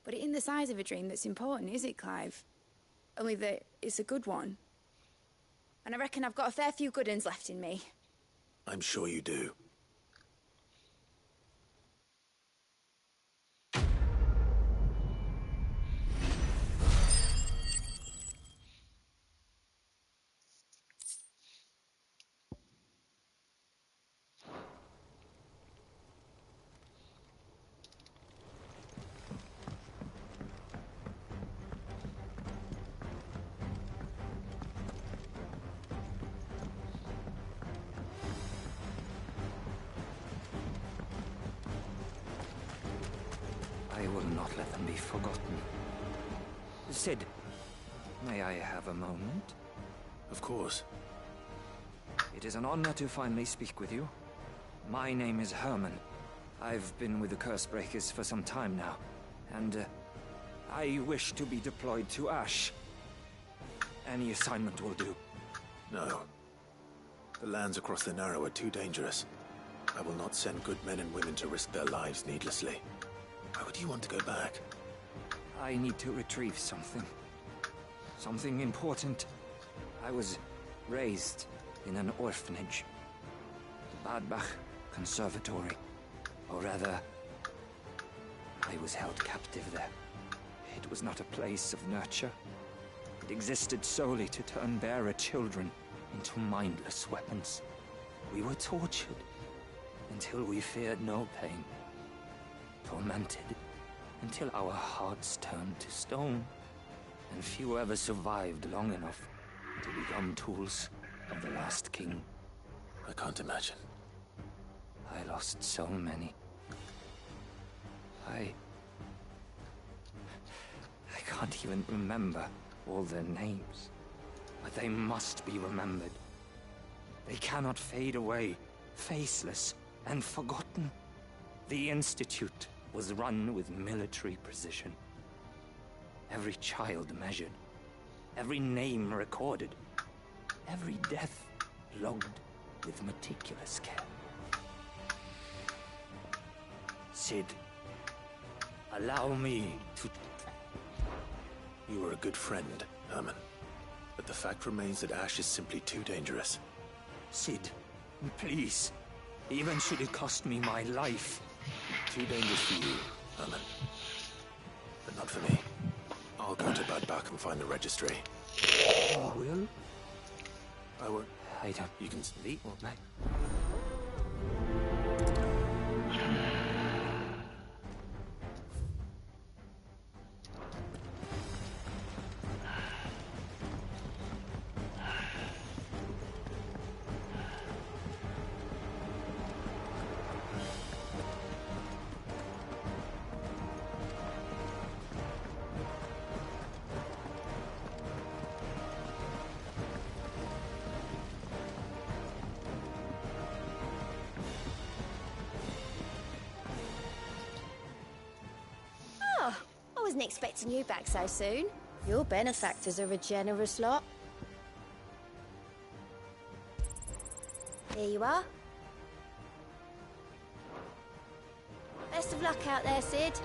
But it ain't the size of a dream that's important, is it, Clive? Only that it's a good one. And I reckon I've got a fair few good uns left in me. I'm sure you do. I will not let them be forgotten. Sid, may I have a moment? Of course. It is an honor to finally speak with you. My name is Herman. I've been with the Cursebreakers for some time now, and I wish to be deployed to Ash. Any assignment will do. No. The lands across the Narrow are too dangerous. I will not send good men and women to risk their lives needlessly. Why would you want to go back? I need to retrieve something. Something important. I was raised in an orphanage. The Badbach Conservatory. Or rather, I was held captive there. It was not a place of nurture. It existed solely to turn bearer children into mindless weapons. We were tortured until we feared no pain. Tormented until our hearts turned to stone, and few ever survived long enough to become tools of the last king. I can't imagine. I lost so many. I can't even remember all their names, but they must be remembered. They cannot fade away, faceless and forgotten. The Institute was run with military precision. Every child measured, every name recorded, every death logged with meticulous care. Sid, allow me to... You were a good friend, Herman. But the fact remains that Ash is simply too dangerous. Sid, please. Even should it cost me my life. Too dangerous for you, Herman. But not for me. I'll go to Bad Bach and find the registry. You will? I won't. I don't... You can sleep, mate. I wasn't expecting you back so soon. Your benefactors are a generous lot. Here you are. Best of luck out there, Sid.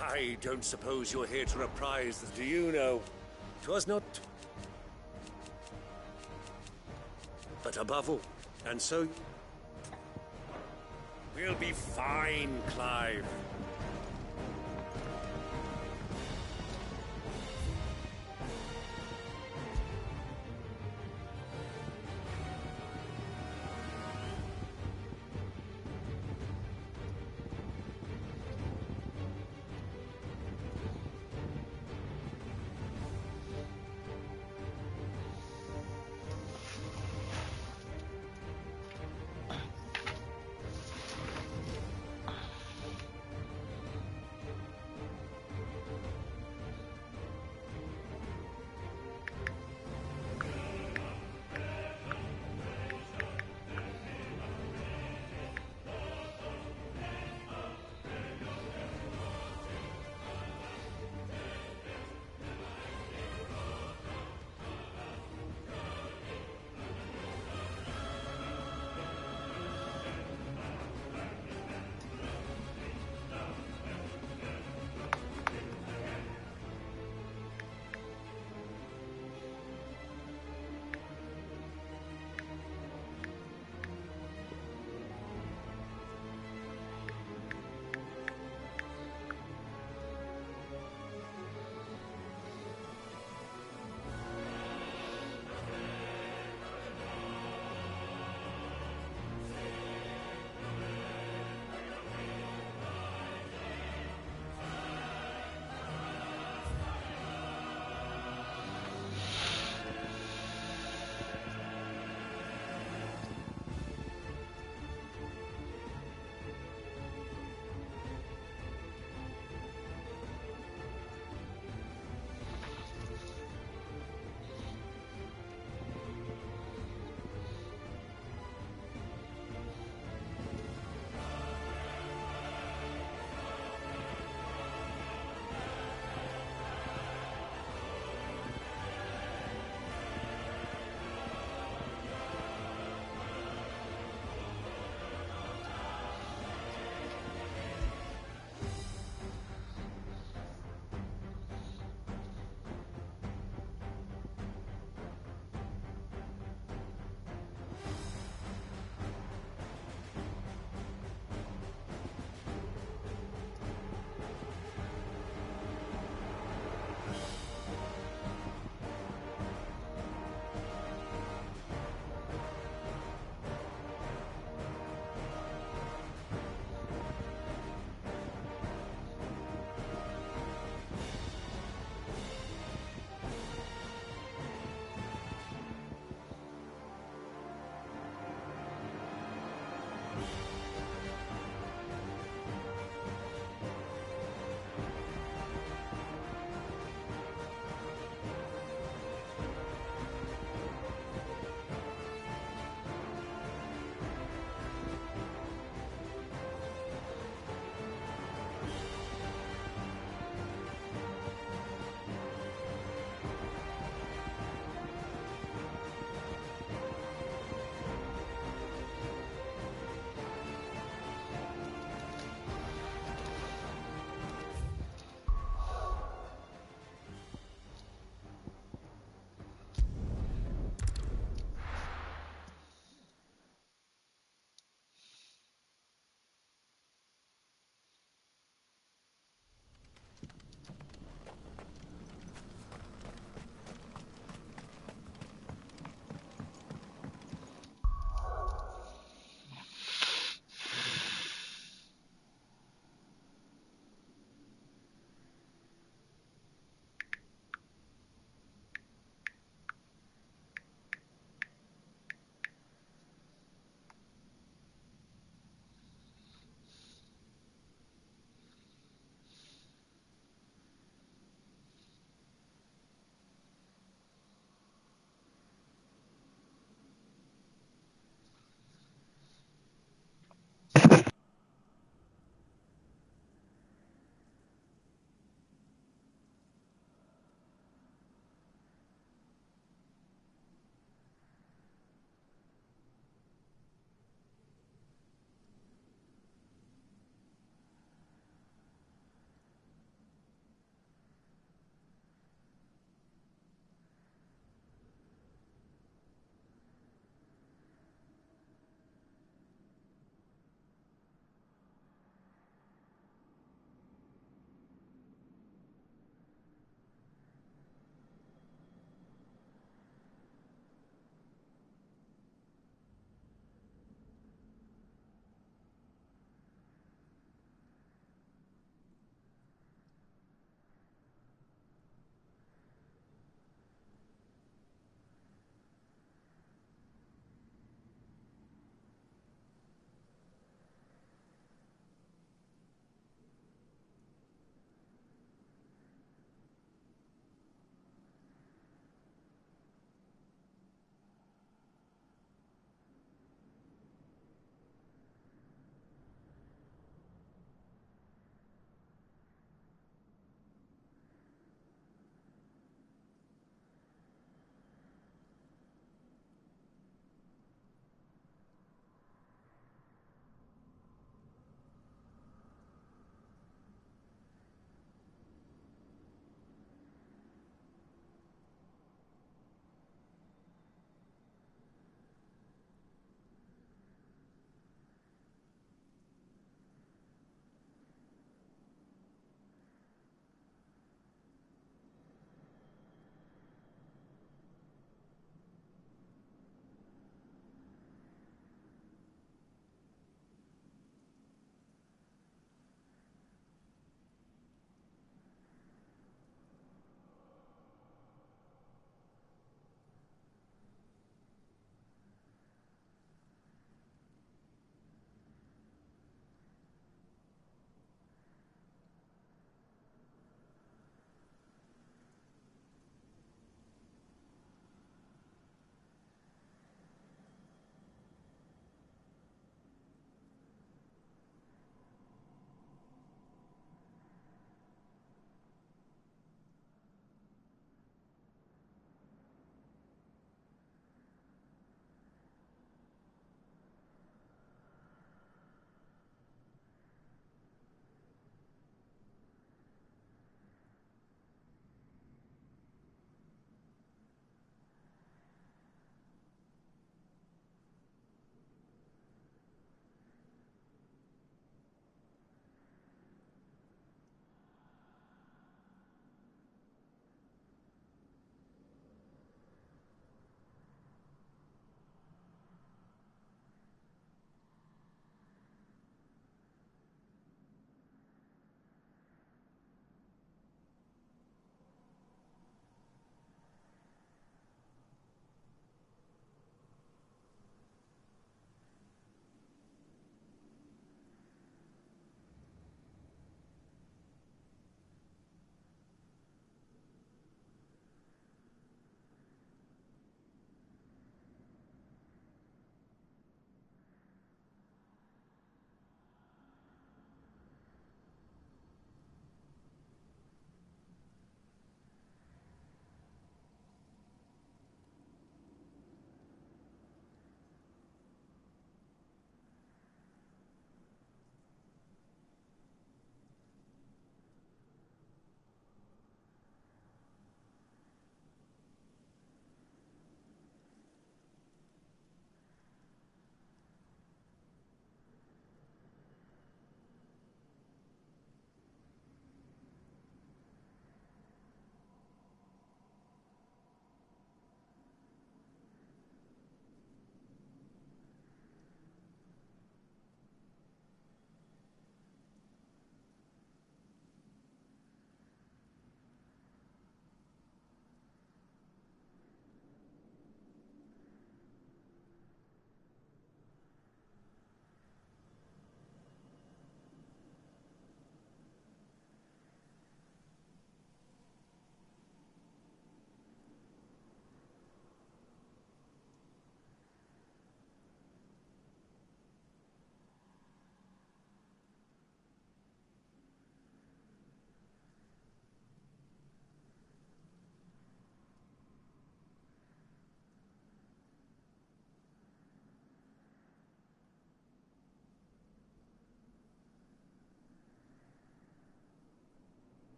I don't suppose you're here to reprise the... Do you know? 'Twas not... But above all, and so... We'll be fine, Clive.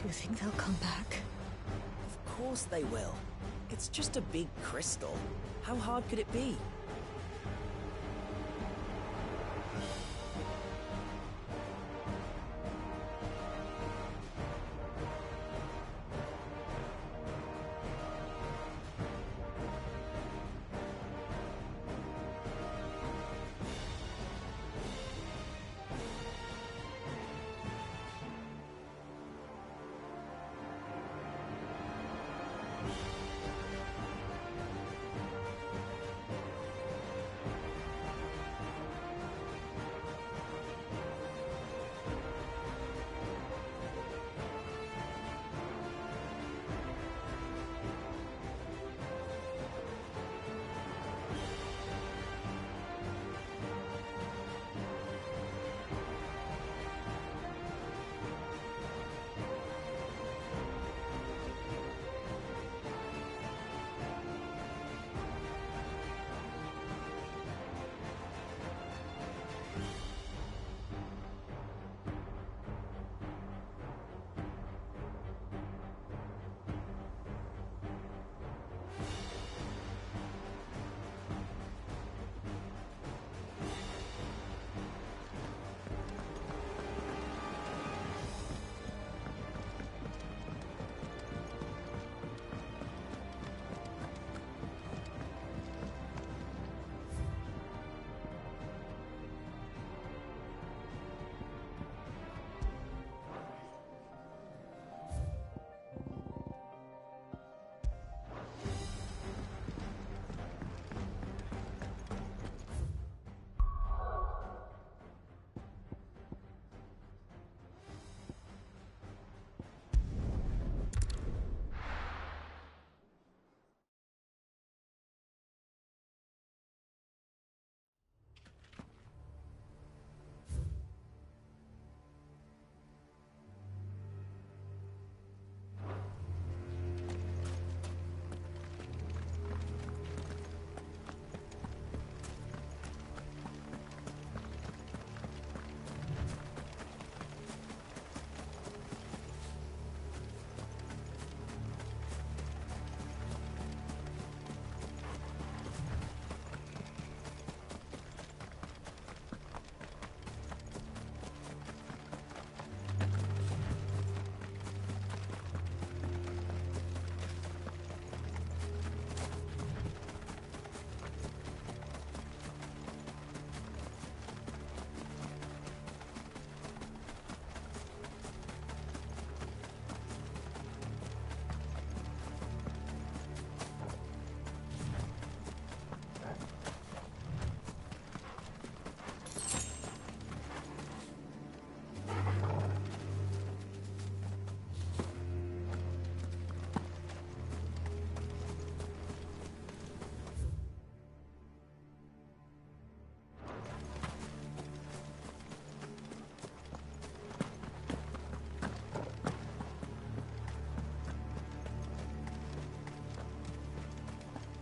You think they'll come back? Of course they will. It's just a big crystal. How hard could it be?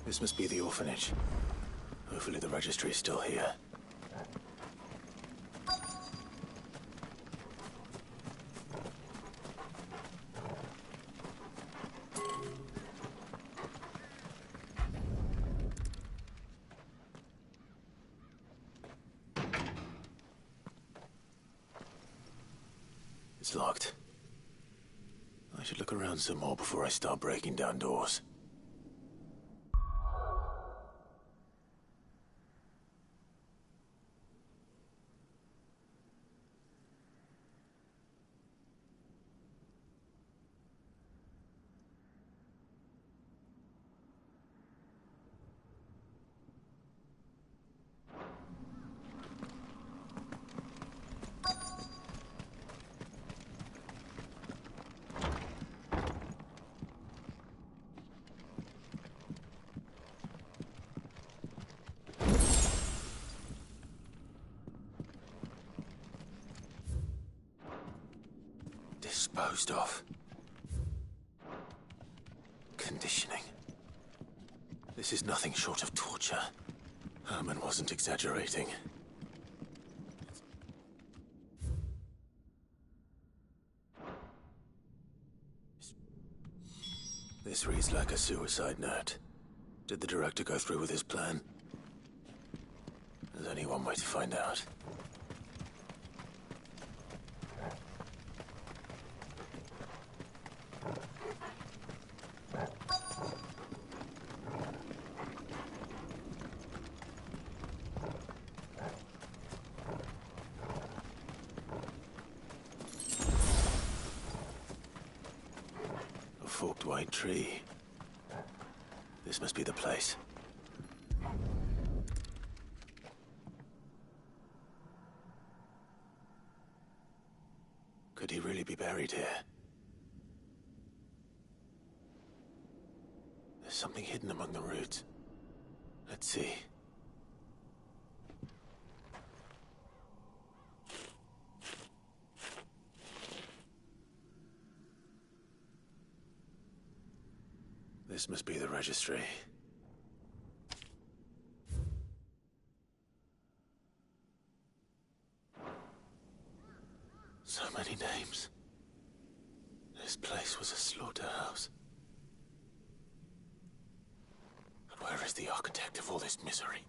This must be the orphanage. Hopefully the registry is still here. It's locked. I should look around some more before I start breaking down doors. Disposed of. Conditioning. This is nothing short of torture. Herman wasn't exaggerating. This reads like a suicide note. Did the director go through with his plan? There's only one way to find out. A forked white tree. This must be the place. Could he really be buried here? There's something hidden among the roots. Let's see. This must be the registry. So many names. This place was a slaughterhouse. But where is the architect of all this misery?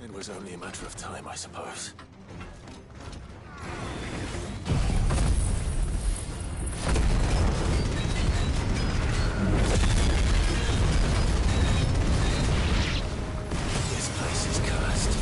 It was only a matter of time, I suppose. This place is cursed.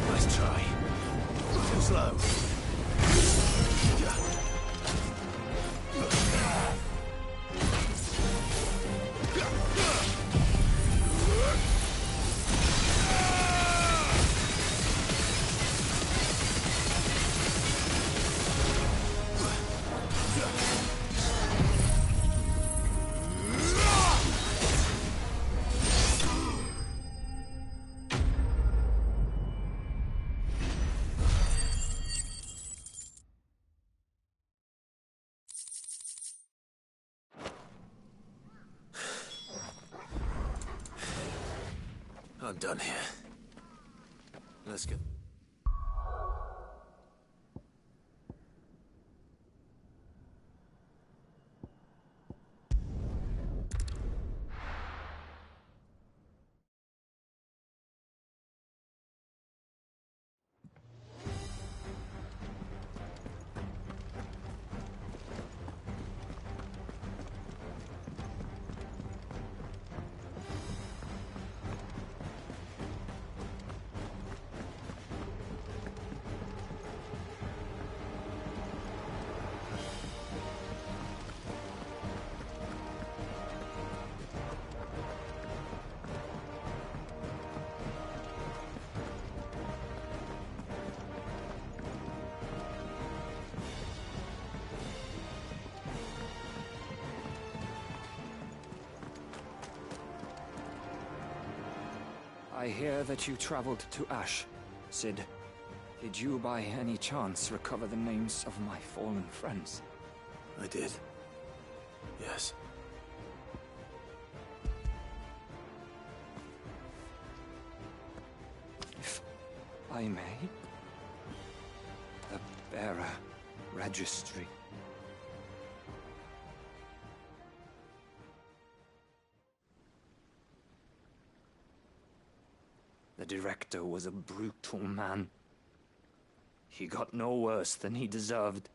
Nice try. Too slow. I'm done here. Let's get... I hear that you traveled to Ash, Cid. Did you by any chance recover the names of my fallen friends? I did. Yes. If I may, the bearer registry. The director was a brutal man. He got no worse than he deserved.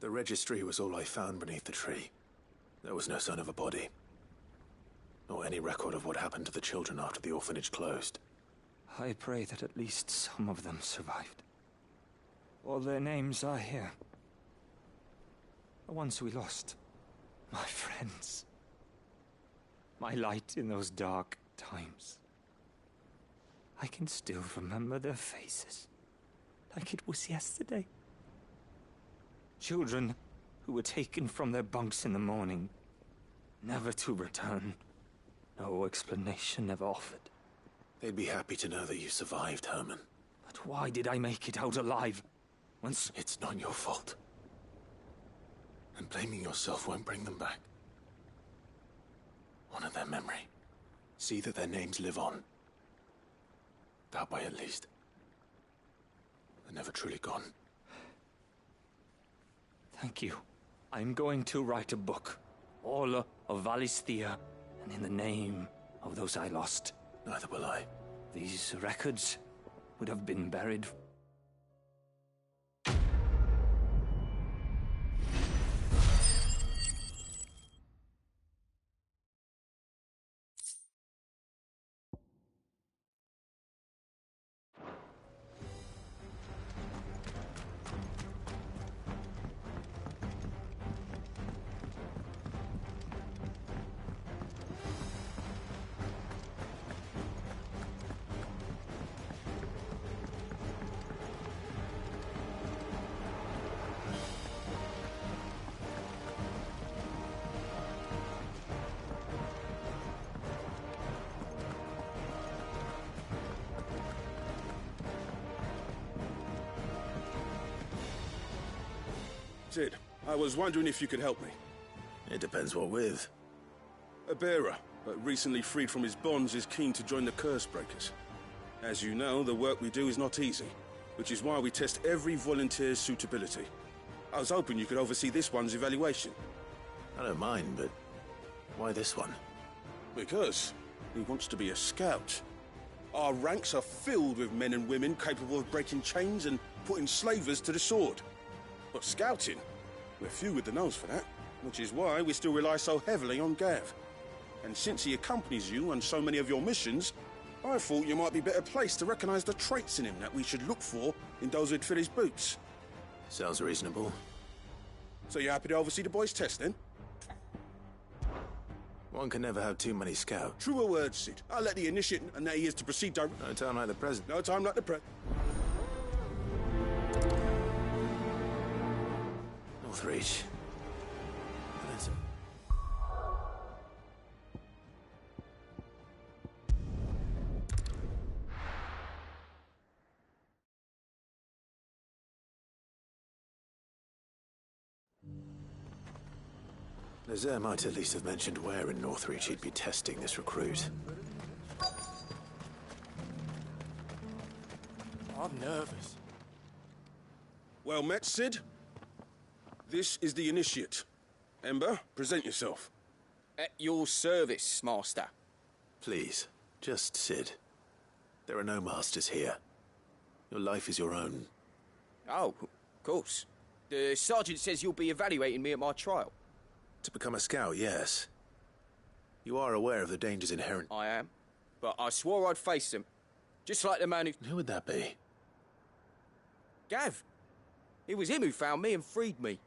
The registry was all I found beneath the tree. There was no sign of a body. Nor any record of what happened to the children after the orphanage closed. I pray that at least some of them survived. All their names are here. The ones we lost. My friends. My light in those dark times. I can still remember their faces, like it was yesterday. Children who were taken from their bunks in the morning, never to return. No explanation ever offered. They'd be happy to know that you survived, Herman. But why did I make it out alive? Once... It's not your fault. And blaming yourself won't bring them back. Honor their memory. See that their names live on. That way, at least. They're never truly gone. Thank you. I'm going to write a book. All of Valisthea, and in the name of those I lost. Neither will I. These records would have been buried. Cid, I was wondering if you could help me. It depends what with. A bearer, but recently freed from his bonds, is keen to join the Curse Breakers. As you know, the work we do is not easy, which is why we test every volunteer's suitability. I was hoping you could oversee this one's evaluation. I don't mind, but why this one? Because he wants to be a scout. Our ranks are filled with men and women capable of breaking chains and putting slavers to the sword. But scouting, we're few with the nose for that, which is why we still rely so heavily on Gav. And since he accompanies you on so many of your missions, I thought you might be better placed to recognize the traits in him that we should look for in those who'd fill his boots. Sounds reasonable. So you're happy to oversee the boys' test, then? One can never have too many scouts. Truer words, Cid. I'll let the initiate and that he is to proceed direct. No time like the present. No time like the present. Northreach. Lazer might at least have mentioned where in Northreach he'd be testing this recruit. I'm nervous. Well met, Cid. This is the initiate. Ember, present yourself. At your service, Master. Please, just Cid. There are no masters here. Your life is your own. Oh, of course. The sergeant says you'll be evaluating me at my trial. To become a scout, yes. You are aware of the dangers inherent. I am. But I swore I'd face them. Just like the man who... Who would that be? Gav. It was him who found me and freed me.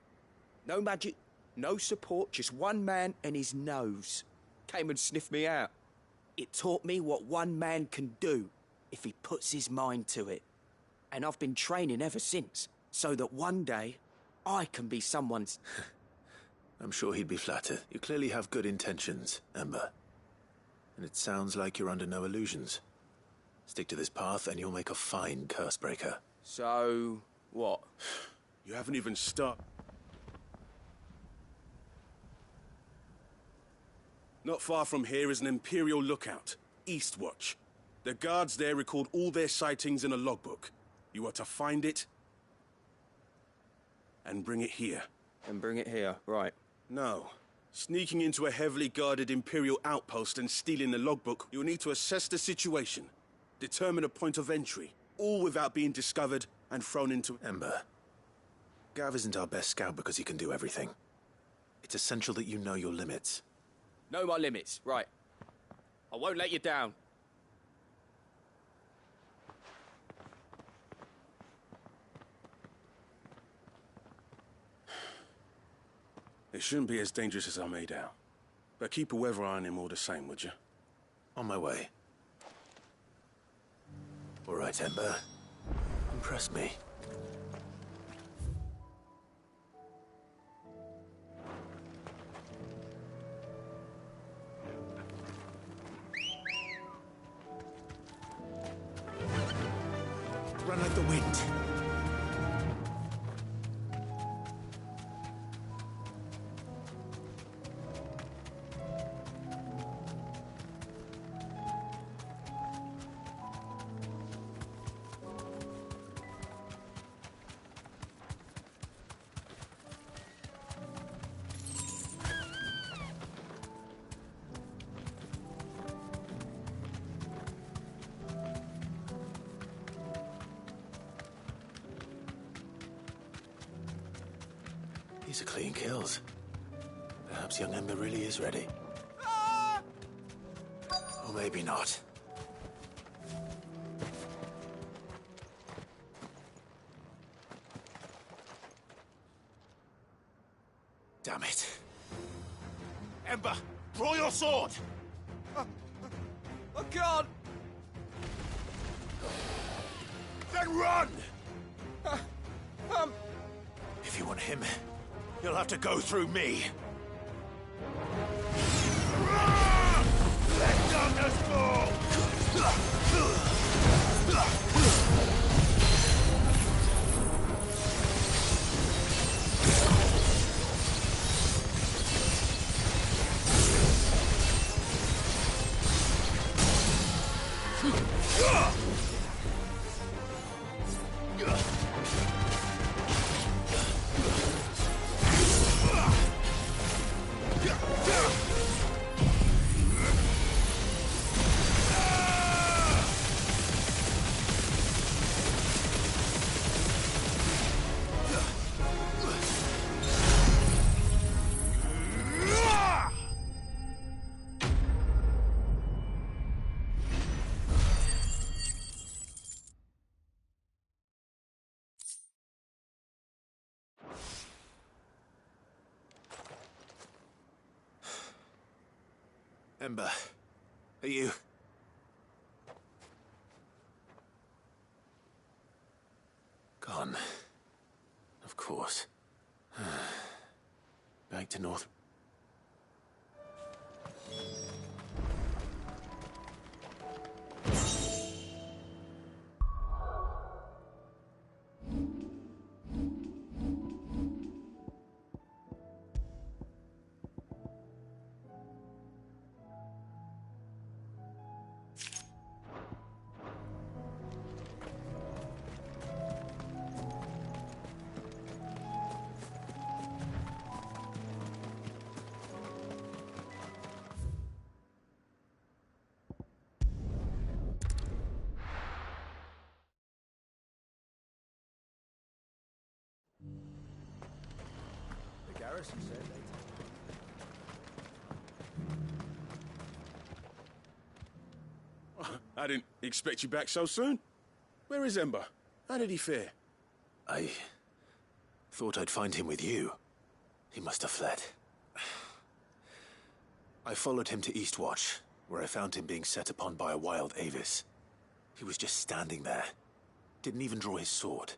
No magic, no support, just one man and his nose. Came and sniffed me out. It taught me what one man can do if he puts his mind to it. And I've been training ever since, so that one day I can be someone's... I'm sure he'd be flattered. You clearly have good intentions, Ember. And it sounds like you're under no illusions. Stick to this path and you'll make a fine Cursebreaker. So, what? You haven't even started. Not far from here is an Imperial lookout, Eastwatch. The guards there record all their sightings in a logbook. You are to find it and bring it here. And bring it here, right. No. Sneaking into a heavily guarded Imperial outpost and stealing the logbook, you'll need to assess the situation, determine a point of entry, all without being discovered and thrown into... Ember, Gav isn't our best scout because he can do everything. It's essential that you know your limits. Know my limits, right. I won't let you down. It shouldn't be as dangerous as I made out. But keep a weather eye on him all the same, would you? On my way. All right, Ember. Impress me. run like the wind. These are clean kills. Perhaps young Ember really is ready. Or maybe not. Damn it. Ember, draw your sword! I can't! Then run! If you want him, you'll have to go through me. Let darkness fall! Ember, are you... gone? Of course. Back to North... Garrison said I didn't expect you back so soon. Where is Ember? How did he fare? I thought I'd find him with you. He must have fled. I followed him to Eastwatch, where I found him being set upon by a wild Avis. He was just standing there. Didn't even draw his sword.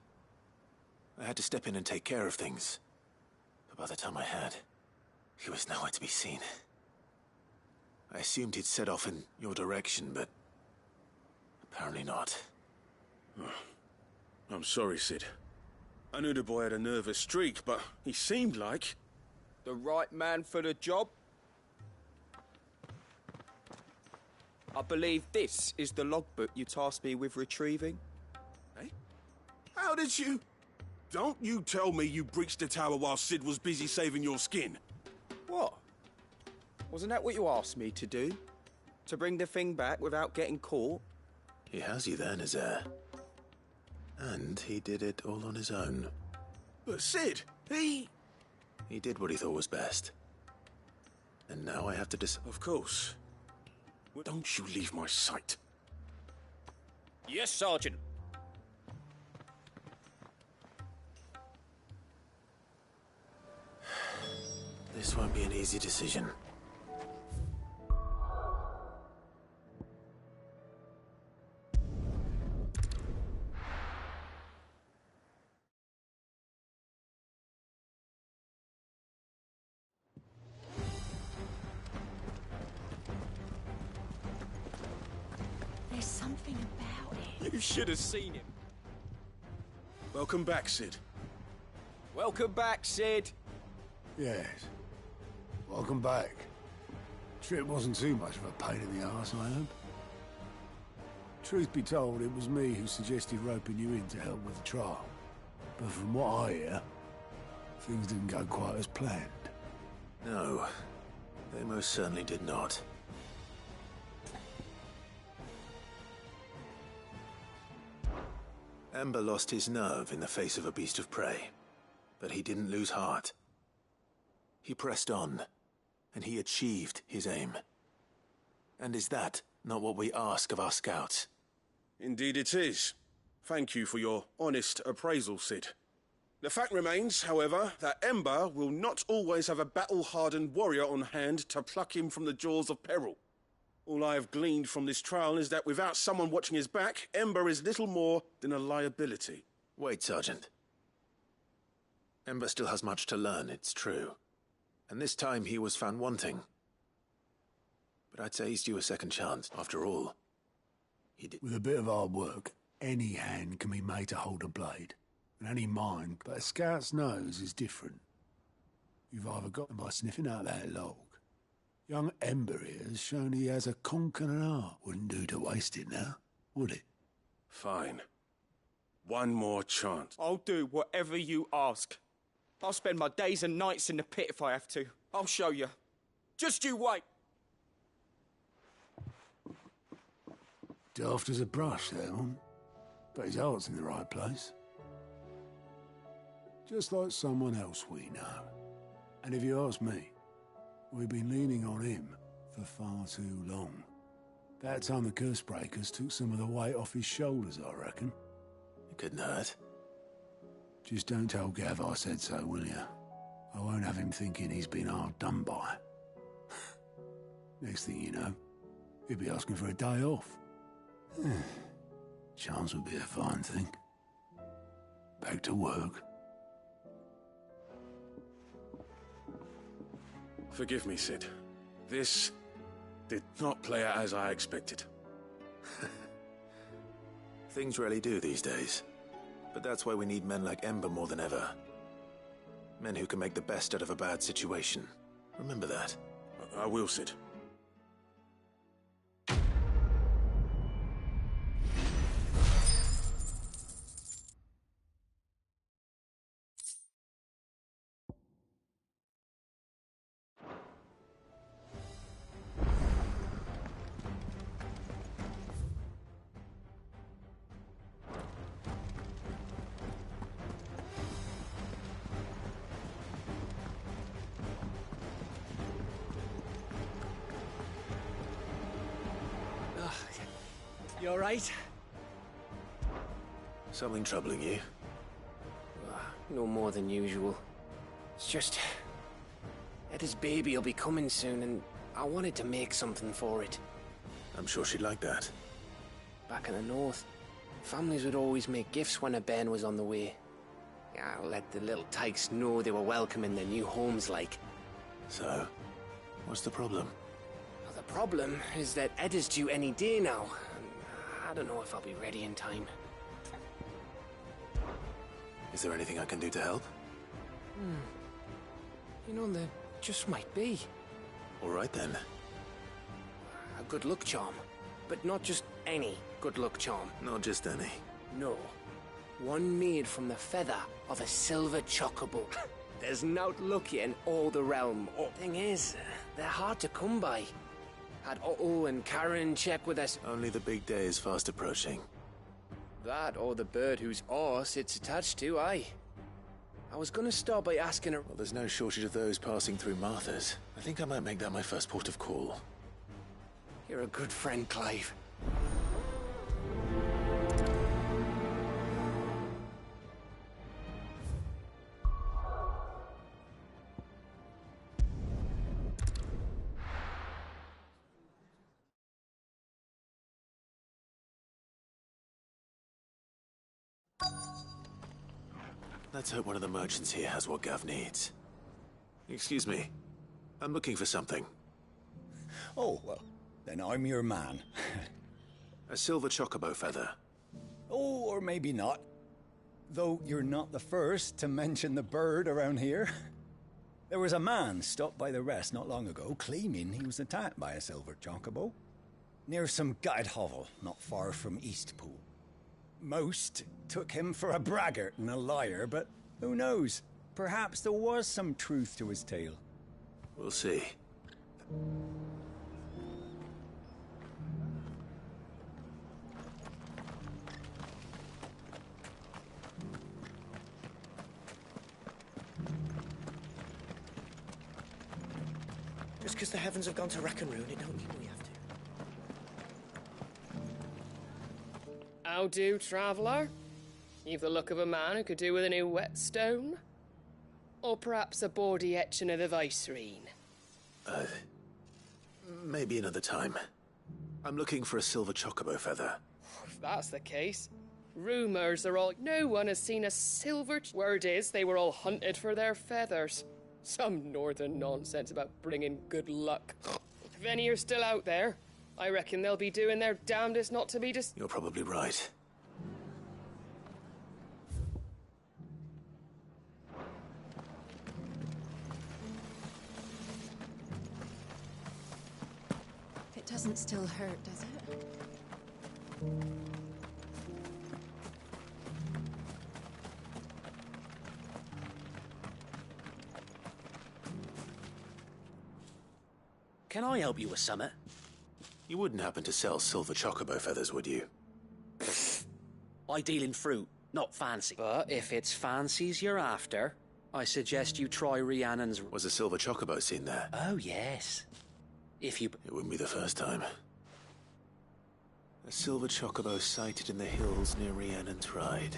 I had to step in and take care of things. But by the time I had, he was nowhere to be seen. I assumed he'd set off in your direction, but apparently not. I'm sorry, Sid. I knew the boy had a nervous streak, but he seemed like... The right man for the job? I believe this is the logbook you tasked me with retrieving. Eh? How did you... Don't you tell me you breached the tower while Sid was busy saving your skin. What? Wasn't that what you asked me to do? To bring the thing back without getting caught? He has you there, Nazair. And he did it all on his own. But Sid, he did what he thought was best. And now I have to Of course. Don't you leave my sight. Yes, Sergeant. This won't be an easy decision. There's something about it. You should have seen him. Welcome back, Cid. Welcome back, Cid. Yes. Welcome back. Trip wasn't too much of a pain in the arse, I hope. Truth be told, it was me who suggested roping you in to help with the trial. But from what I hear, things didn't go quite as planned. No, they most certainly did not. Ember lost his nerve in the face of a beast of prey, but he didn't lose heart. He pressed on, and he achieved his aim. And is that not what we ask of our scouts? Indeed it is. Thank you for your honest appraisal, Cid. The fact remains, however, that Ember will not always have a battle-hardened warrior on hand to pluck him from the jaws of peril. All I have gleaned from this trial is that without someone watching his back, Ember is little more than a liability. Wait, Sergeant. Ember still has much to learn, it's true. And this time he was found wanting. But I'd say he's due a second chance, after all. With a bit of hard work, any hand can be made to hold a blade. And any mind, but a scout's nose is different. You've either got him by sniffing out that log. Young Ember here has shown he has a conch and an art. Wouldn't do to waste it now, would it? Fine. One more chance. I'll do whatever you ask. I'll spend my days and nights in the pit if I have to. I'll show you. Just you wait. Daft as a brush, that one. But his heart's in the right place. Just like someone else we know. And if you ask me, we've been leaning on him for far too long. That time the Cursebreakers took some of the weight off his shoulders, I reckon. It couldn't hurt. Just don't tell Gav I said so, will you? I won't have him thinking he's been hard done by. Next thing you know, he'll be asking for a day off. Chance would be a fine thing. Back to work. Forgive me, Cid. This did not play out as I expected. Things rarely do these days. But that's why we need men like Ember more than ever. Men who can make the best out of a bad situation. Remember that. I will, Cid. You alright? Something troubling you? No more than usual. It's just... Eda's baby will be coming soon, and I wanted to make something for it. I'm sure she'd like that. Back in the north, families would always make gifts when a bairn was on the way. Yeah, let the little tykes know they were welcome in their new homes, like. So, what's the problem? Well, the problem is that Eda's due any day now. I don't know if I'll be ready in time. Is there anything I can do to help? You know, there just might be. All right, then. A good luck charm. But not just any good luck charm. Not just any. No. One made from the feather of a silver chocobo. There's naught lucky in all the realm. Thing is, they're hard to come by. Had Otto and Karen check with us. Only the big day is fast approaching. That or the bird whose horse it's attached to, aye. I was gonna start by asking her... Well, there's no shortage of those passing through Martha's. I think I might make that my first port of call. You're a good friend, Clive. Let's hope one of the merchants here has what Gav needs. Excuse me. I'm looking for something. Oh, well, then I'm your man. A silver chocobo feather. Oh, or maybe not. Though you're not the first to mention the bird around here. There was a man stopped by the rest not long ago claiming he was attacked by a silver chocobo near some gutted hovel not far from Eastpool. Most took him for a braggart and a liar, but who knows? Perhaps there was some truth to his tale. We'll see. Just because the heavens have gone to rack and ruin, it don't mean we have to. How do, traveller? You've the look of a man who could do with a new whetstone. Or perhaps a bawdy etching of the Vicereine. Maybe another time. I'm looking for a silver chocobo feather. If that's the case, rumours are all... No one has seen a silver... Word is, they were all hunted for their feathers. Some northern nonsense about bringing good luck. If any are still out there, I reckon they'll be doing their damnedest not to be just... You're probably right. It doesn't still hurt, does it? Can I help you with something? You wouldn't happen to sell silver chocobo feathers, would you? I deal in fruit, not fancy. But if it's fancies you're after, I suggest you try Rhiannon's... Was a silver chocobo seen there? Oh, yes. If you... It wouldn't be the first time. A silver chocobo sighted in the hills near Rhiannon's Ride.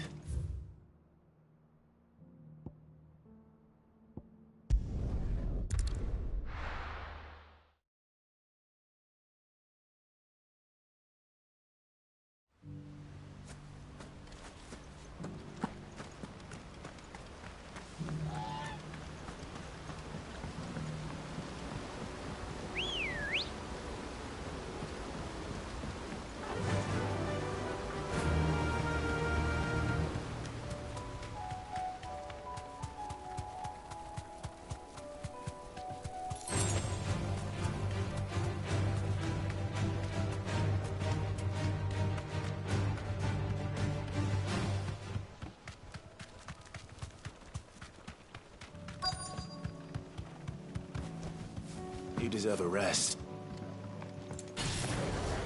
You deserve a rest.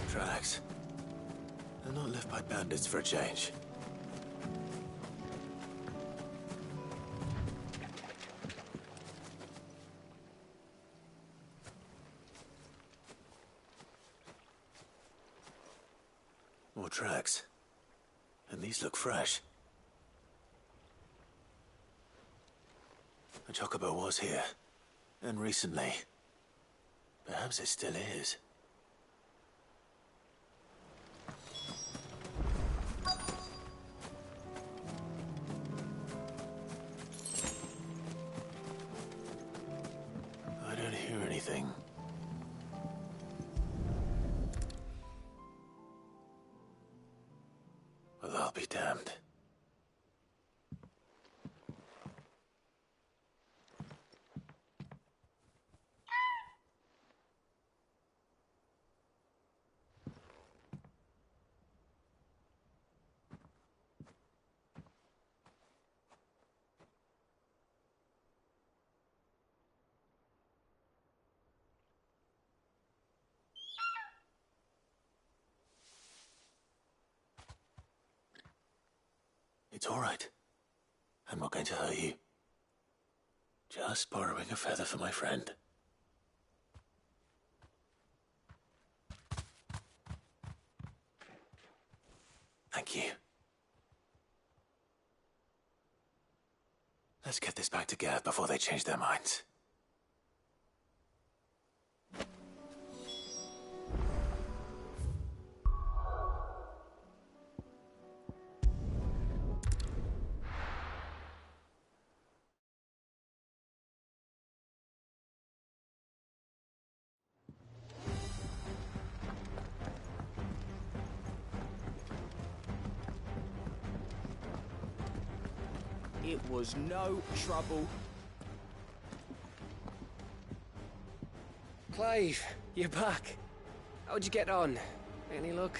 Tracks. They're not left by bandits for a change. More tracks. And these look fresh. A chocobo was here. And recently. Perhaps it still is. I don't hear anything. Well, I'll be damned. It's all right. I'm not going to hurt you. Just borrowing a feather for my friend. Thank you. Let's get this back to Gav before they change their minds. It was no trouble. Clive, you're back. How'd you get on? Any luck?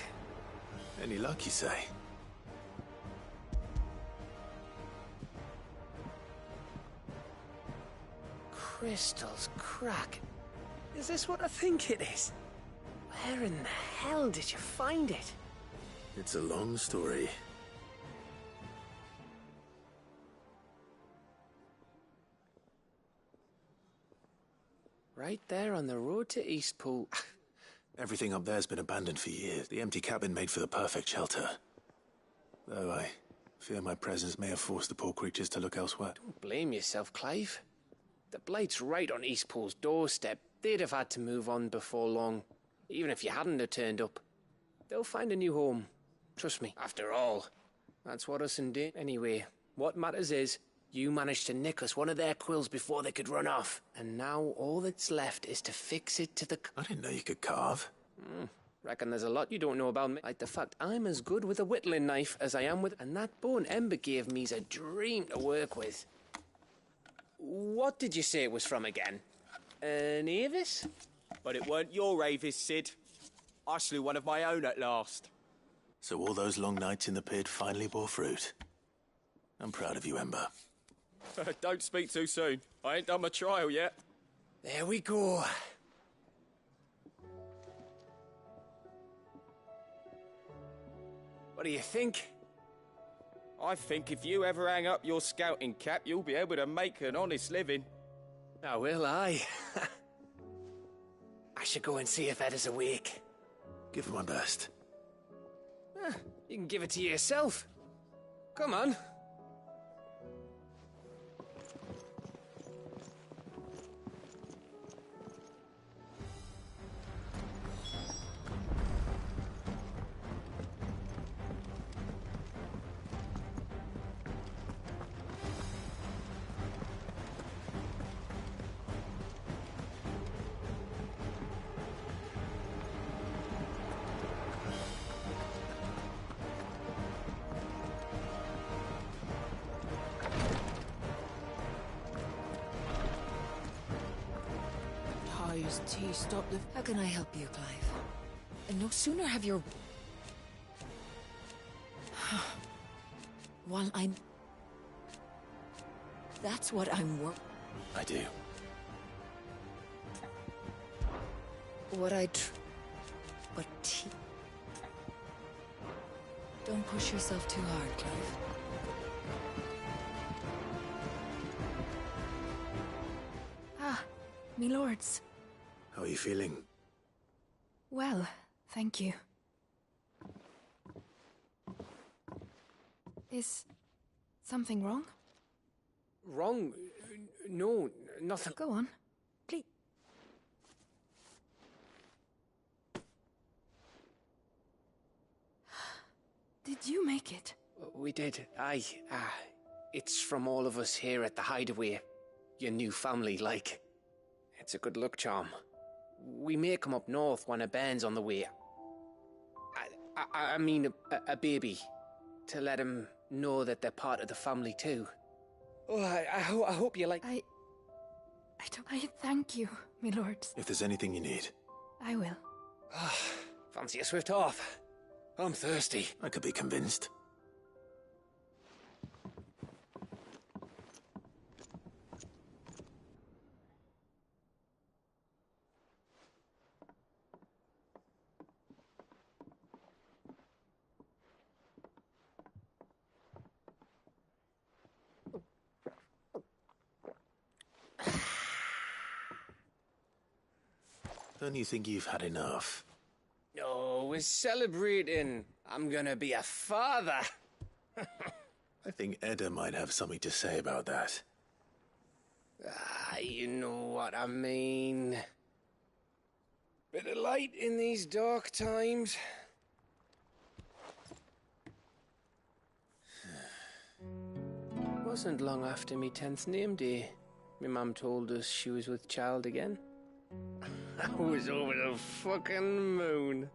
Any luck, you say? Crystal's crack. Is this what I think it is? Where in the hell did you find it? It's a long story. Right there on the road to Eastpool. Everything up there's been abandoned for years. The empty cabin made for the perfect shelter. Though I fear my presence may have forced the poor creatures to look elsewhere. Don't blame yourself, Clive. The Blight's right on Eastpool's doorstep. They'd have had to move on before long, even if you hadn't have turned up. They'll find a new home. Trust me. After all, that's what us and did. Anyway, what matters is, you managed to nick us one of their quills before they could run off. And now all that's left is to fix it to the... I didn't know you could carve. Reckon there's a lot you don't know about me. Like the fact I'm as good with a whittling knife as I am with... And that bone Ember gave me's a dream to work with. What did you say it was from again? An Avis? But it weren't your Avis, Sid. I slew one of my own at last. So all those long nights in the pit finally bore fruit. I'm proud of you, Ember. Don't speak too soon. I ain't done my trial yet. There we go. What do you think? I think if you ever hang up your scouting cap, you'll be able to make an honest living. Oh, will I? I should go and see if Ed is awake. Give it my best. You can give it to yourself. Come on. Tea, stop the... How can I help you, Clive? And no sooner have your... While I'm... That's what I'm I do. What But tea... Don't push yourself too hard, Clive. Ah, me lords. How are you feeling? Well, thank you. Is something wrong? Wrong? No, nothing. Go on. Please. Did you make it? We did. Aye. It's from all of us here at the Hideaway. Your new family, like. It's a good luck charm. We may come up north when a band's on the way. I mean a baby. To let him know that they're part of the family too. Oh, I hope you like... I thank you, my lords. If there's anything you need. I will. Fancy a swift off. I'm thirsty. I could be convinced. Don't you think you've had enough? No, we're celebrating. I'm gonna be a father. I think Edda might have something to say about that. You know what I mean. Bit of light in these dark times. Wasn't long after me 10th name day. My mum told us she was with child again. I was over the fucking moon.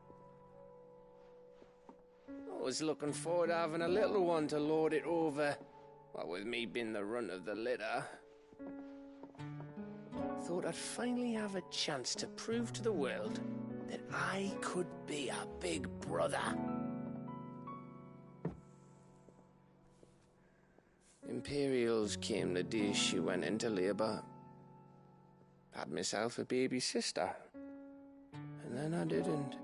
I was looking forward to having a little one to lord it over What with me being the runt of the litter, thought I'd finally have a chance to prove to the world that I could be a big brother. Imperials came the day she went into labour. Had myself a baby sister. And then I didn't.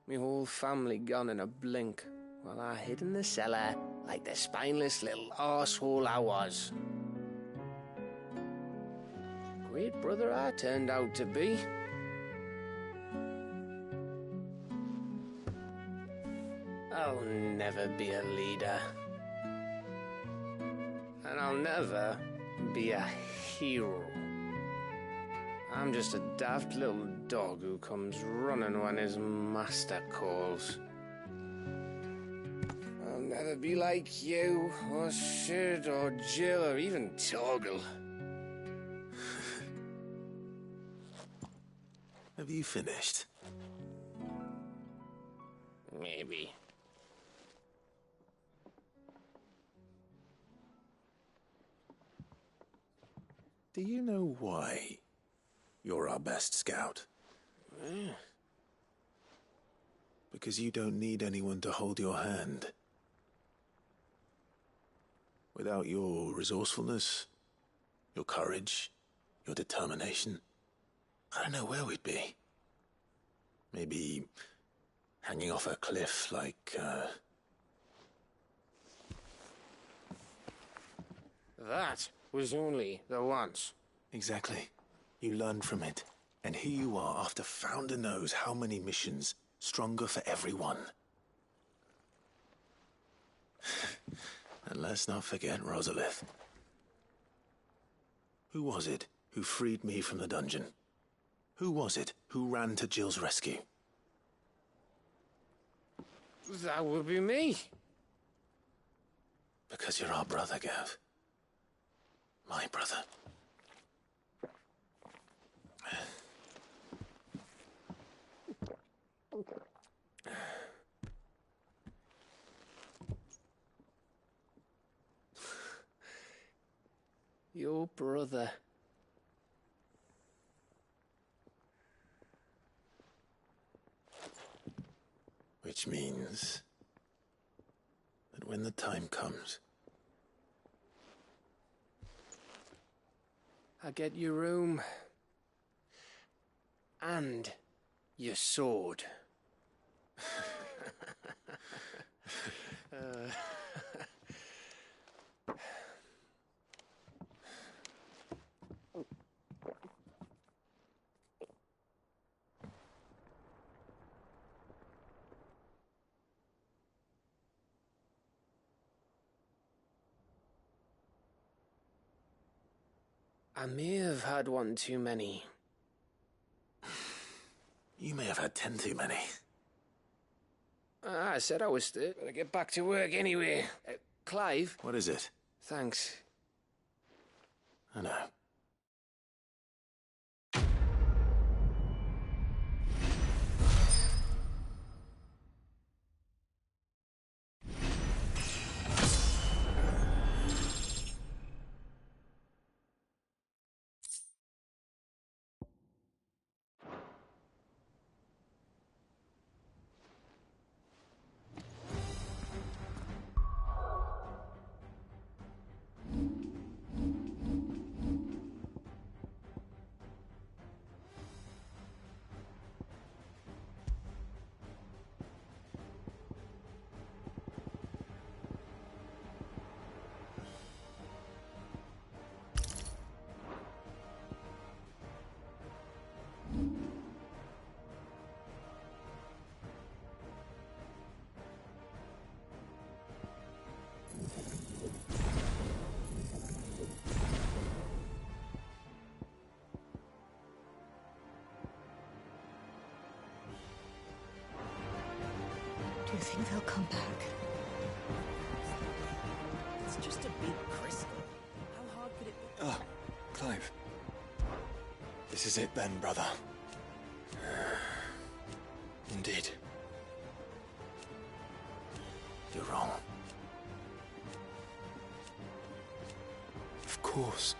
Me whole family gone in a blink, while I hid in the cellar like the spineless little arsehole I was. Great brother I turned out to be. I'll never be a leader. And I'll never be a hero. I'm just a daft little dog who comes running when his master calls. I'll never be like you, or Sid, or Jill, or even Torgal. Have you finished? Maybe. Do you know why you're our best scout? Because you don't need anyone to hold your hand. Without your resourcefulness, your courage, your determination, I don't know where we'd be. Maybe hanging off a cliff like, That was only the once. Exactly. You learned from it. And here you are after Founder knows how many missions, stronger for everyone. And let's not forget Rosalith. Who was it who freed me from the dungeon? Who was it who ran to Jill's rescue? That would be me. Because you're our brother, Gav. My brother. Your brother. Which means that when the time comes, I get your room. And your sword. I may have had one too many. you may have had 10 too many. I said I was gonna get back to work anyway. Clive? What is it? Thanks. I know. Do you think they'll come back? It's just a big crystal. How hard could it be? Oh, Clive. This is it then, brother. Indeed. You're wrong. course.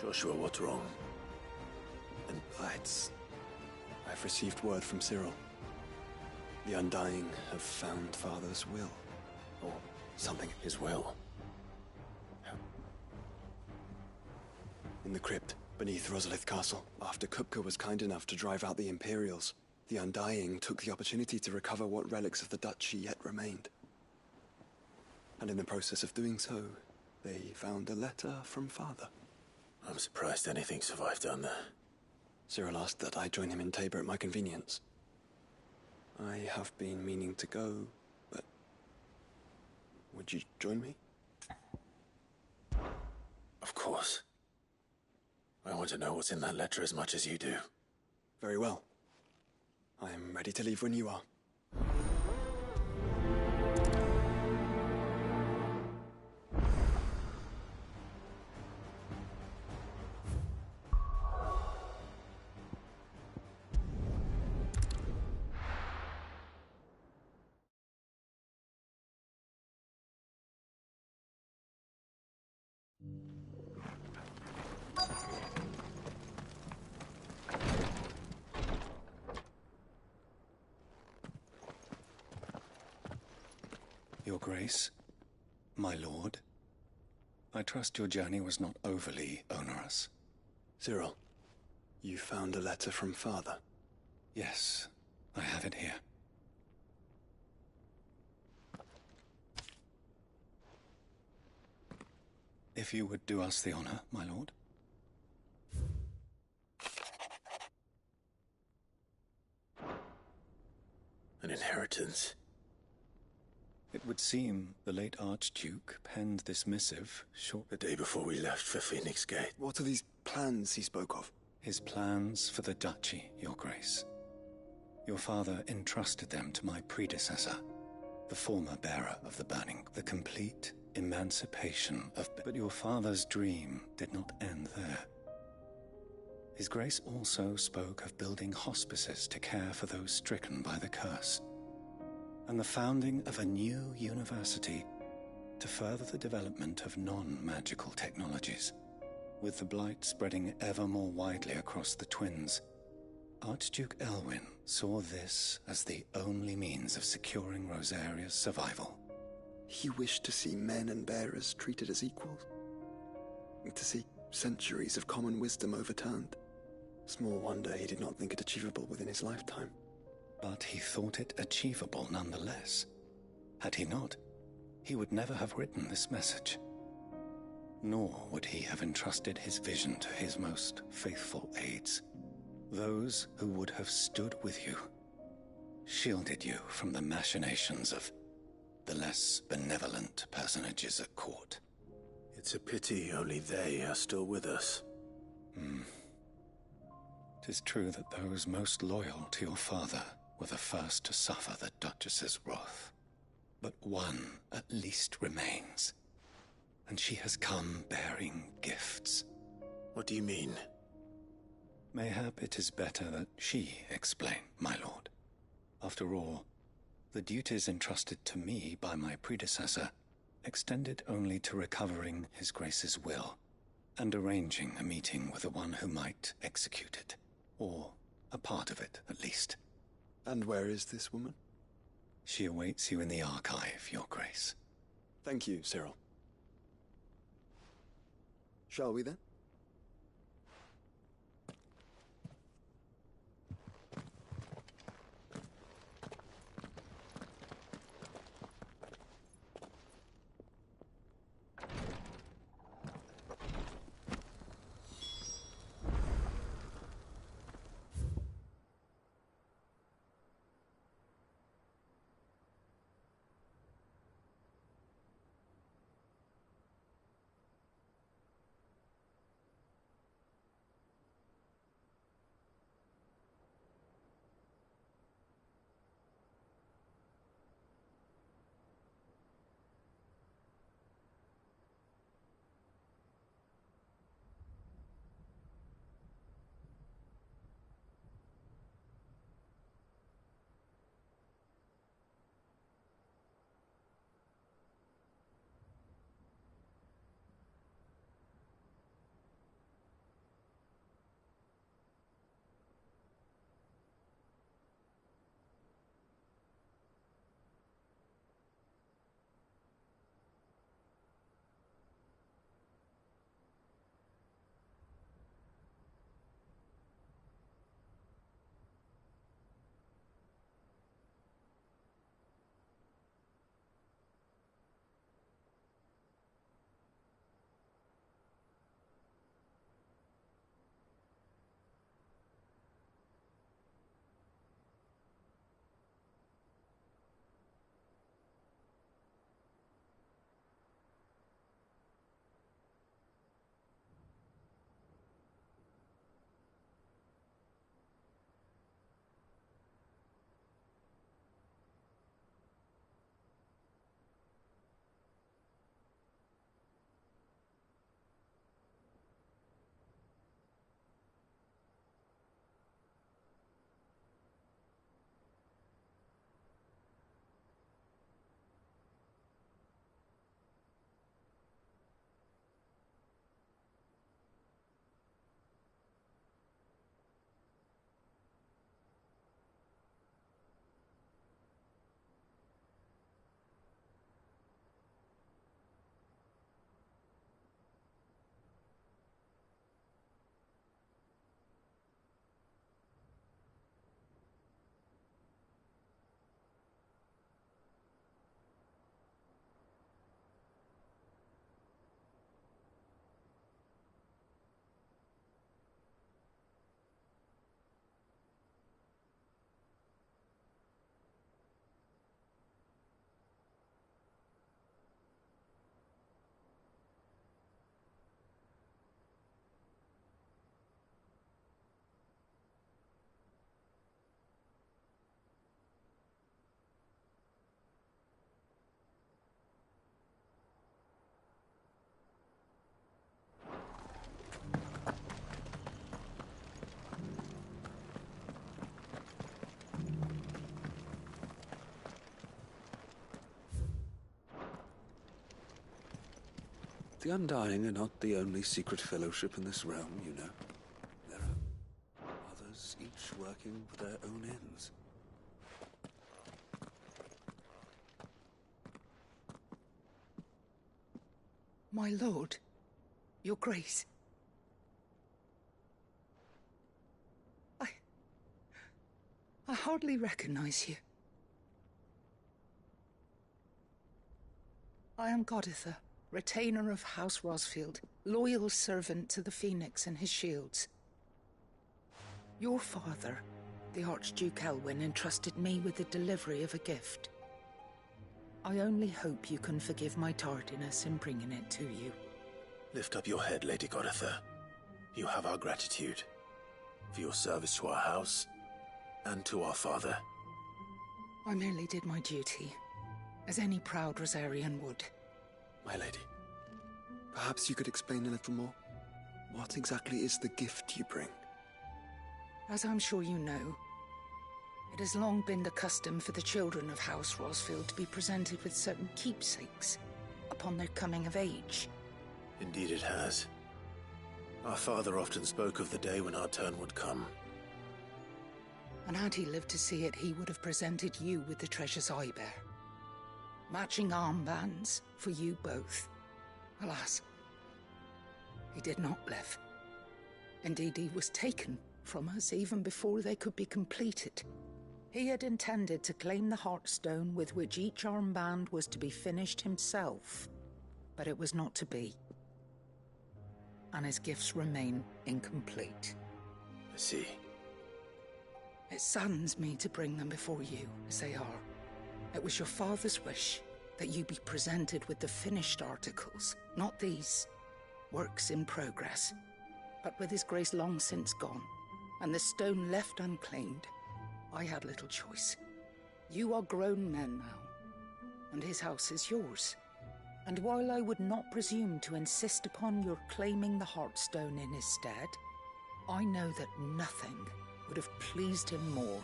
Joshua, what's wrong? I've received word from Cyril. The Undying have found Father's will. Or something. His will? In the crypt, beneath Rosalith Castle. After Kupka was kind enough to drive out the Imperials, the Undying took the opportunity to recover what relics of the Duchy yet remained. And in the process of doing so, they found a letter from Father. I'm surprised anything survived down there. Cyril asked that I join him in Tabor at my convenience. I have been meaning to go, but... would you join me? Of course. I want to know what's in that letter as much as you do. Very well. I am ready to leave when you are. Your Grace, my lord, I trust your journey was not overly onerous. Cyril, you found a letter from Father? Yes, I have it here. If you would do us the honor, my lord. An inheritance. It would seem the late Archduke penned this missive the day before we left for Phoenix Gate. What are these plans he spoke of? His plans for the Duchy, Your Grace. Your father entrusted them to my predecessor, the former bearer of the burning, the complete emancipation of... But your father's dream did not end there. His Grace also spoke of building hospices to care for those stricken by the curse, and the founding of a new university to further the development of non-magical technologies. With the blight spreading ever more widely across the Twins, Archduke Elwyn saw this as the only means of securing Rosaria's survival. He wished to see men and bearers treated as equals. To see centuries of common wisdom overturned. Small wonder he did not think it achievable within his lifetime. But he thought it achievable nonetheless. Had he not, he would never have written this message. Nor would he have entrusted his vision to his most faithful aides. Those who would have stood with you, shielded you from the machinations of the less benevolent personages at court. It's a pity only they are still with us. 'Tis true that those most loyal to your father were the first to suffer the Duchess's wrath. But one at least remains, and she has come bearing gifts. What do you mean? Mayhap it is better that she explain, my lord. After all, the duties entrusted to me by my predecessor extended only to recovering His Grace's will and arranging a meeting with the one who might execute it, or a part of it at least. And where is this woman? She awaits you in the archive, Your Grace. Thank you, Cyril. Shall we then? The Undying are not the only secret fellowship in this realm, you know. There are others, each working for their own ends. My lord, your grace. I hardly recognize you. I am Goditha, retainer of House Rosfield, loyal servant to the Phoenix and his shields. Your father, the Archduke Elwyn, entrusted me with the delivery of a gift. I only hope you can forgive my tardiness in bringing it to you. Lift up your head, Lady Goditha. You have our gratitude for your service to our house and to our father. I merely did my duty, as any proud Rosarian would. My lady, perhaps you could explain a little more? What exactly is the gift you bring? As I'm sure you know, it has long been the custom for the children of House Rosfield to be presented with certain keepsakes upon their coming of age. Indeed it has. Our father often spoke of the day when our turn would come. And had he lived to see it, he would have presented you with the treasures I bear. Matching armbands for you both. Alas, he did not live. Indeed, he was taken from us even before they could be completed. He had intended to claim the Heartstone with which each armband was to be finished himself, but it was not to be. And his gifts remain incomplete. I see. It saddens me to bring them before you, as they are. It was your father's wish that you be presented with the finished articles, not these, works in progress. But with his grace long since gone, and the stone left unclaimed, I had little choice. You are grown men now, and his house is yours. And while I would not presume to insist upon your claiming the Heartstone in his stead, I know that nothing would have pleased him more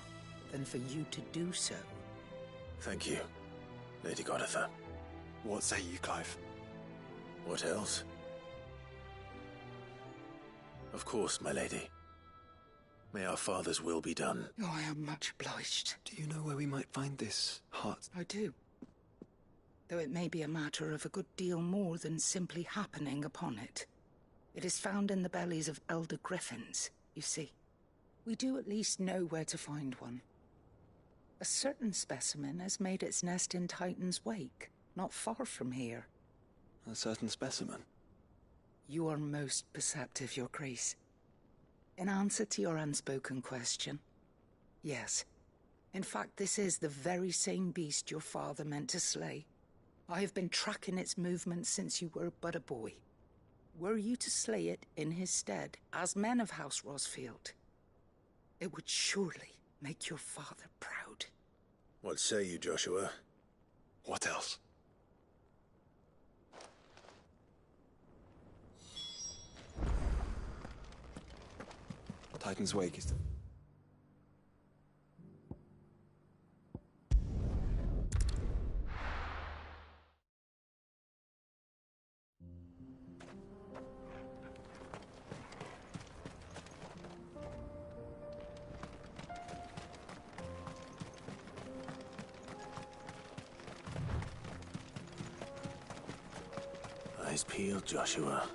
than for you to do so. Thank you, Lady Goditha. What say you, Clive? What else? Of course, my lady. May our father's will be done. Oh, I am much obliged. Do you know where we might find this heart? I do. Though it may be a matter of a good deal more than simply happening upon it. It is found in the bellies of elder griffins, you see. We do at least know where to find one. A certain specimen has made its nest in Titan's Wake, not far from here. A certain specimen? You are most perceptive, Your Grace. In answer to your unspoken question, yes. In fact, this is the very same beast your father meant to slay. I have been tracking its movements since you were but a boy. Were you to slay it in his stead, as men of House Rosfield, it would surely make your father proud. What say you, Joshua? What else? Titan's Wake is... Eyes peeled, Joshua.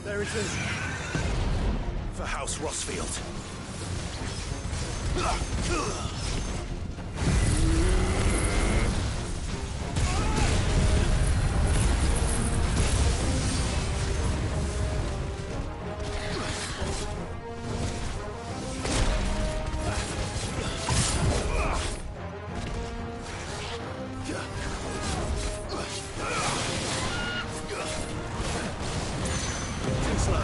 There it is. For House Rosfield. Too slow.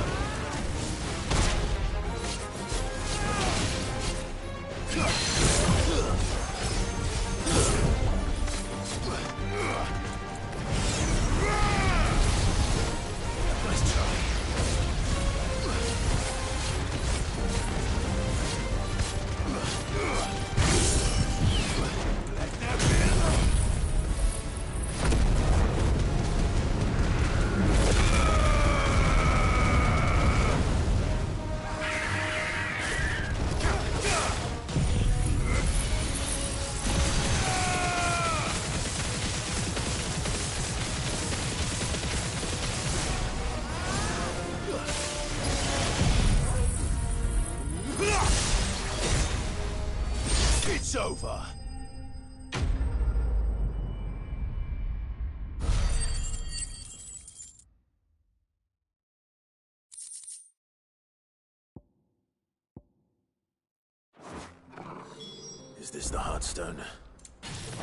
this the Heartstone?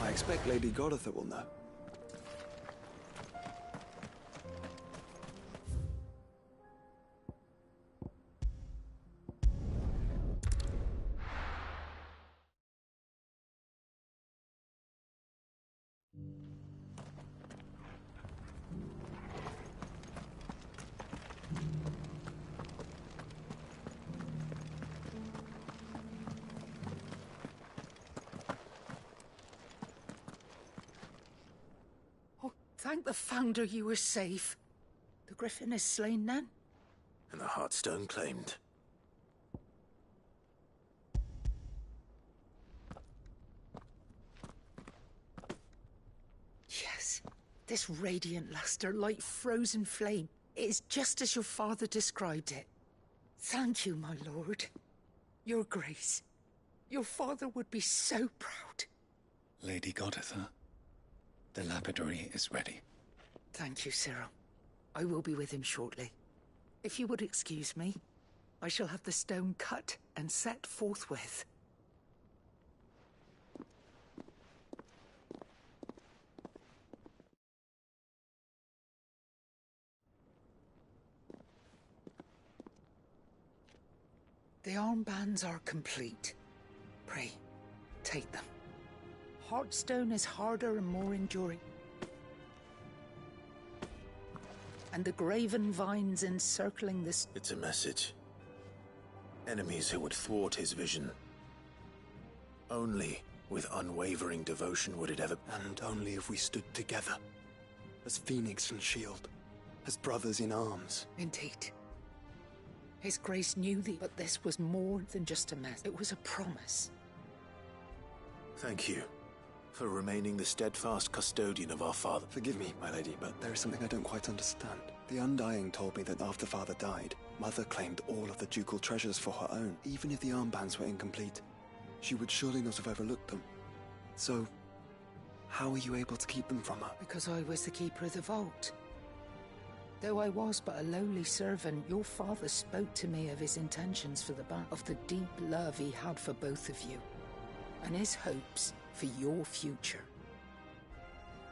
I expect Lady Goditha will know. Thank the Founder you were safe. The Griffin is slain then? And the Heartstone claimed. Yes. This radiant luster, like frozen flame, it is just as your father described it. Thank you, my lord. Your Grace. Your father would be so proud. Lady Goditha, the lapidary is ready. Thank you, Cyril. I will be with him shortly. If you would excuse me, I shall have the stone cut and set forthwith. The armbands are complete. Pray, take them. Heartstone is harder and more enduring. And the graven vines encircling this... It's a message. Enemies who would thwart his vision. Only with unwavering devotion would it ever... And only if we stood together. As Phoenix and Shield. As brothers in arms. Indeed. His Grace knew but this was more than just a mess. It was a promise. Thank you for remaining the steadfast custodian of our father. Forgive me, my lady, but there is something I don't quite understand. The Undying told me that after Father died, Mother claimed all of the ducal treasures for her own. Even if the armbands were incomplete, she would surely not have overlooked them. So, how were you able to keep them from her? Because I was the keeper of the vault. Though I was but a lowly servant, your father spoke to me of his intentions for the band, of the deep love he had for both of you, and his hopes for your future.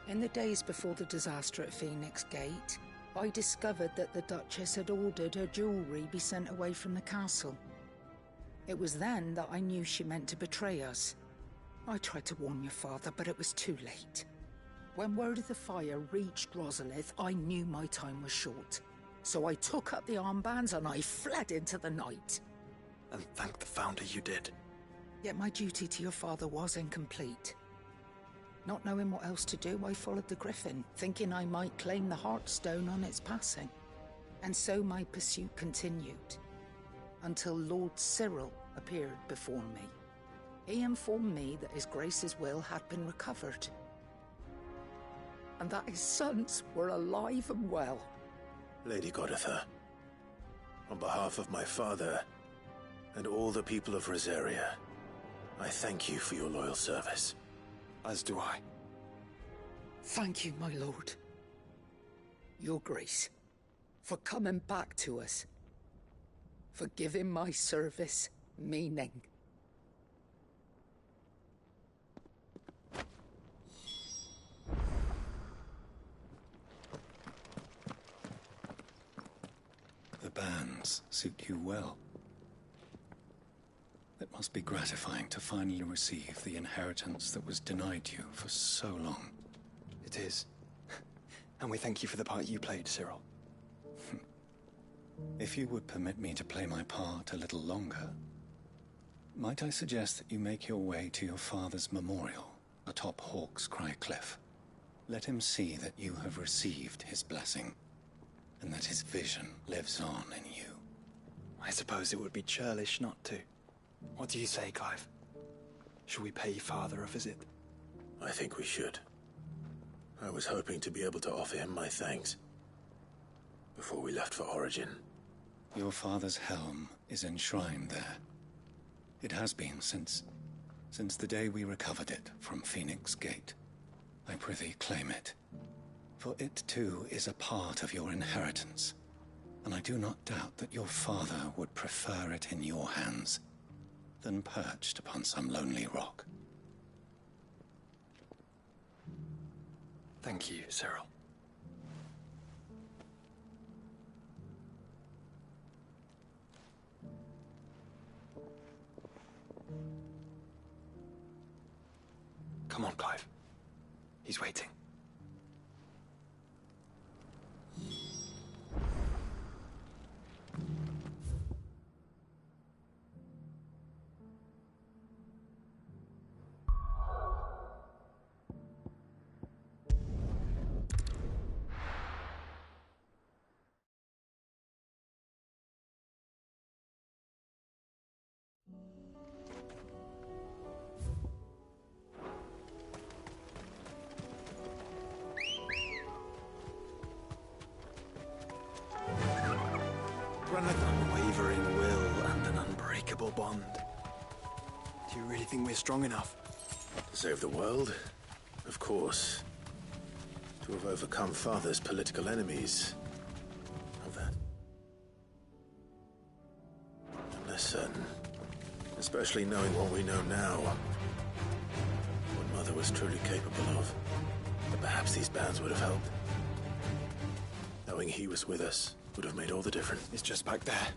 In the days before the disaster at Phoenix Gate, I discovered that the Duchess had ordered her jewelry be sent away from the castle. It was then that I knew she meant to betray us. I tried to warn your father, but it was too late. When word of the fire reached Rosalith, I knew my time was short. So I took up the armbands and I fled into the night. And thank the Founder you did. Yet my duty to your father was incomplete. Not knowing what else to do, I followed the Griffin, thinking I might claim the Heartstone on its passing. And so my pursuit continued, until Lord Cyril appeared before me. He informed me that His Grace's will had been recovered, and that his sons were alive and well. Lady Goditha, on behalf of my father and all the people of Rosaria, I thank you for your loyal service. As do I. Thank you, my lord. Your Grace, for coming back to us. For giving my service meaning. The bands suit you well. It must be gratifying to finally receive the inheritance that was denied you for so long. It is. And we thank you for the part you played, Cyril. If you would permit me to play my part a little longer, might I suggest that you make your way to your father's memorial atop Hawk's Cry Cliff? Let him see that you have received his blessing, and that his vision lives on in you. I suppose it would be churlish not to. What do you say, Clive? Should we pay Father a visit? I think we should. I was hoping to be able to offer him my thanks before we left for Origin. Your father's helm is enshrined there. It has been since the day we recovered it from Phoenix Gate. I prithee claim it, for it too is a part of your inheritance, and I do not doubt that your father would prefer it in your hands than perched upon some lonely rock. Thank you, Cyril. Come on, Clive. He's waiting. Unwavering will and an unbreakable bond. Do you really think we're strong enough? To save the world? Of course. To have overcome Father's political enemies? Of that. I'm less certain. Especially knowing what we know now. What Mother was truly capable of. But perhaps these bands would have helped. Knowing he was with us would have made all the difference. It's just back there.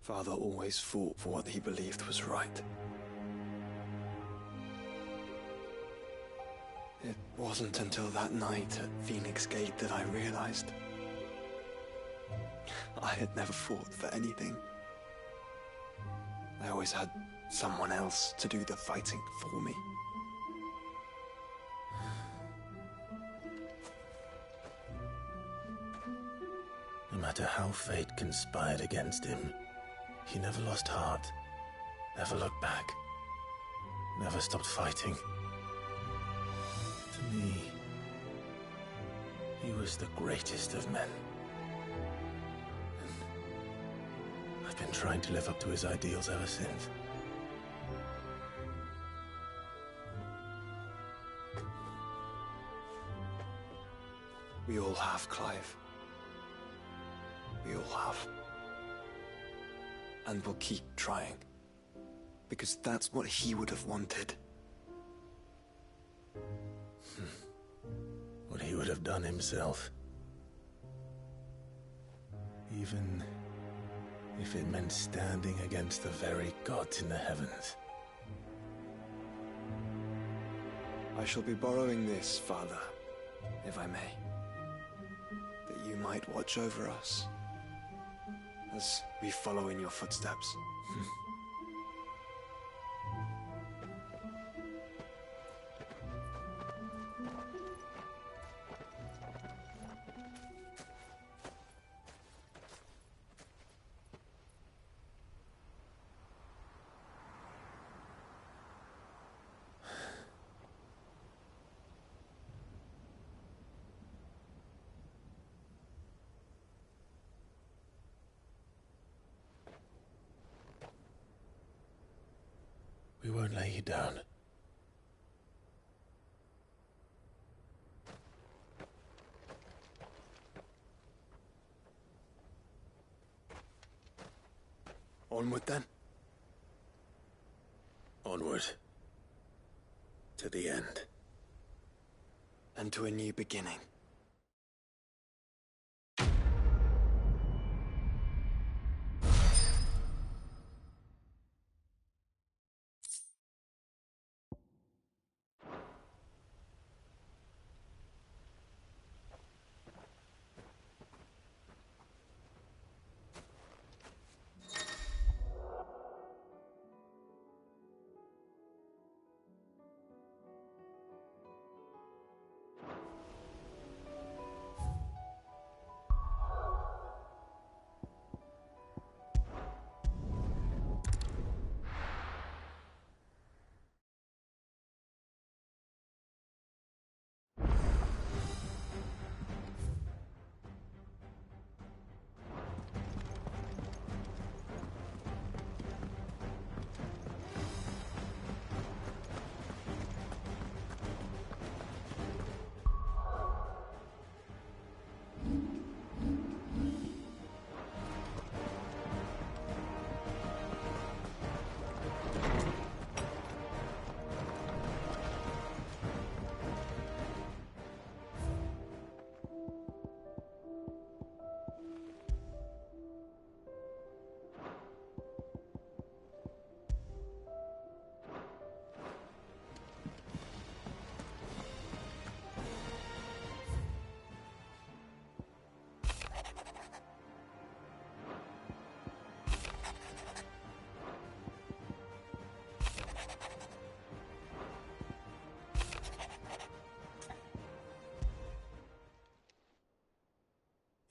Father always fought for what he believed was right. It wasn't until that night at Phoenix Gate that I realized I had never fought for anything. I always had someone else to do the fighting for me. No matter how fate conspired against him, he never lost heart, never looked back, never stopped fighting. To me, he was the greatest of men. And I've been trying to live up to his ideals ever since. We all have, Clive. We all have. And we'll keep trying. Because that's what he would have wanted. What he would have done himself. Even if it meant standing against the very gods in the heavens. I shall be borrowing this, Father, if I may. That you might watch over us as we follow in your footsteps. We won't lay you down. Onward, then? Onward. To the end. And to a new beginning.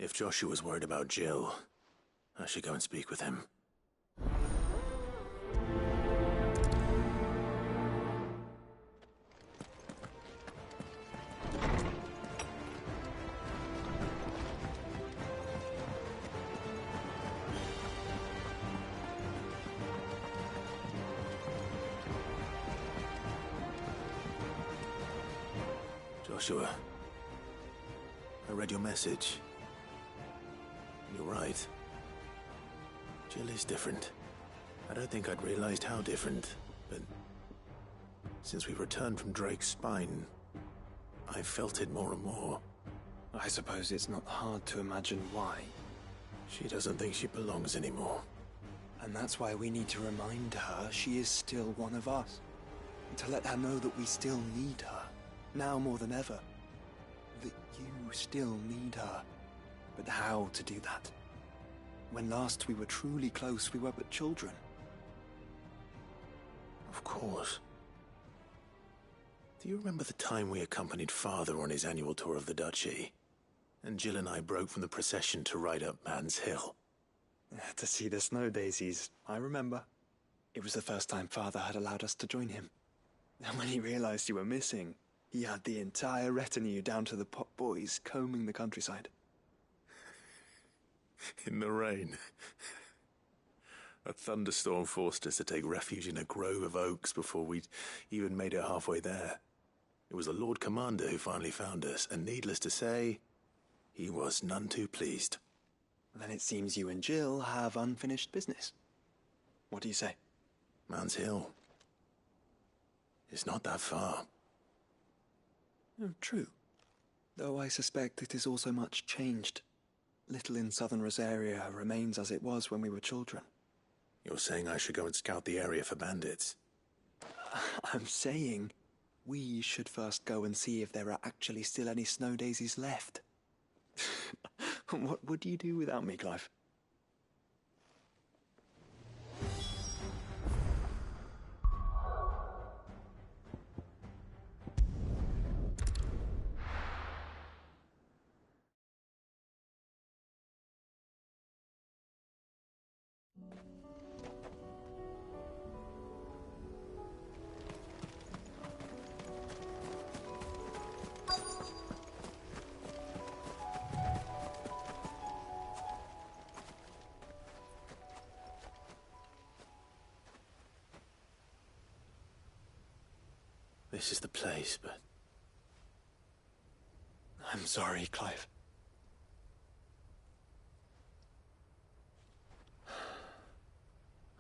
If Joshua's worried about Jill, I should go and speak with him. Joshua, I read your message. You're right. Jill is different. I don't think I'd realized how different, but since we returned from Drake's spine, I've felt it more and more. I suppose it's not hard to imagine why. She doesn't think she belongs anymore. And that's why we need to remind her she is still one of us. And to let her know that we still need her. Now more than ever. That you still need her. But how to do that? When last we were truly close, we were but children. Of course. Do you remember the time we accompanied Father on his annual tour of the Duchy? And Jill and I broke from the procession to ride up Man's Hill. To see the snow daisies, I remember. It was the first time Father had allowed us to join him. And when he realized you were missing, he had the entire retinue down to the pot boys combing the countryside. In the rain. A thunderstorm forced us to take refuge in a grove of oaks before we'd even made it halfway there. It was the Lord Commander who finally found us, and needless to say, he was none too pleased. Then it seems you and Jill have unfinished business. What do you say? Man's Hill. It's not that far. Oh, true. Though I suspect it is also much changed. Little in southern Rosaria remains as it was when we were children. You're saying I should go and scout the area for bandits? I'm saying we should first go and see if there are actually still any snow daisies left. What would you do without me, Clive? This is the place, but... I'm sorry, Clive.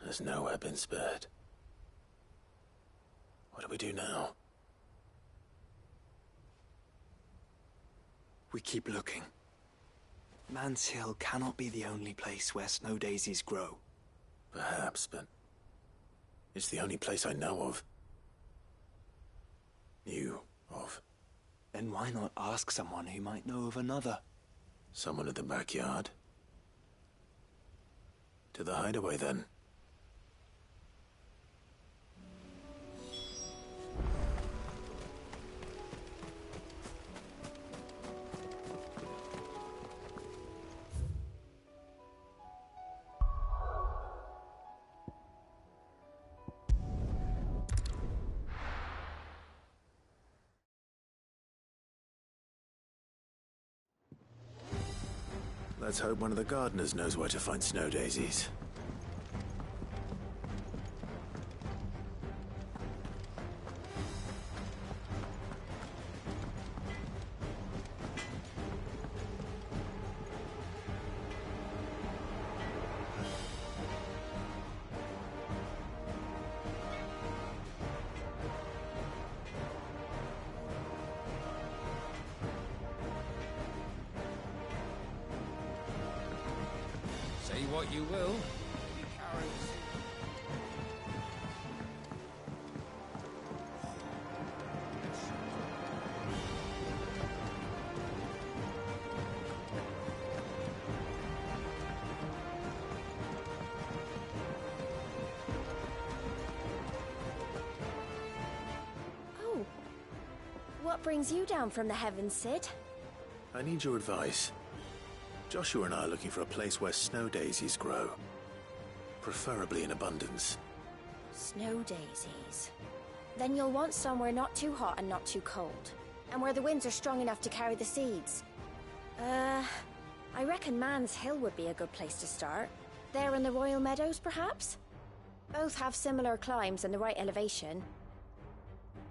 There's nowhere been spared. What do we do now? We keep looking. Man's Hill cannot be the only place where snow daisies grow. Perhaps, but... it's the only place I know of. Knew of. Then why not ask someone who might know of another? Someone in the backyard? To the hideaway, then. Let's hope one of the gardeners knows where to find snow daisies. Say what you will. Oh. What brings you down from the heavens, Sid? I need your advice. Joshua and I are looking for a place where snow daisies grow. Preferably in abundance. Snow daisies. Then you'll want somewhere not too hot and not too cold. And where the winds are strong enough to carry the seeds. I reckon Man's Hill would be a good place to start. There in the Royal Meadows, perhaps? Both have similar climbs and the right elevation.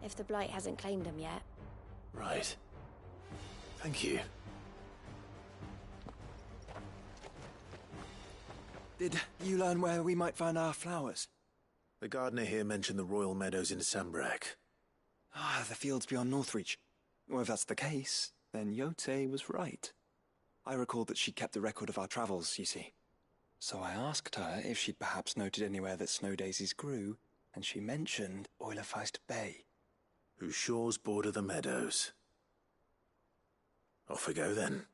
If the Blight hasn't claimed them yet. Right. Thank you. Did you learn where we might find our flowers? The gardener here mentioned the Royal Meadows in Sambrak. Ah, the fields beyond Northreach. Well, if that's the case, then Yote was right. I recalled that she kept a record of our travels, you see. So I asked her if she'd perhaps noted anywhere that snow daisies grew, and she mentioned Oilafeist Bay. Whose shores border the meadows. Off we go then.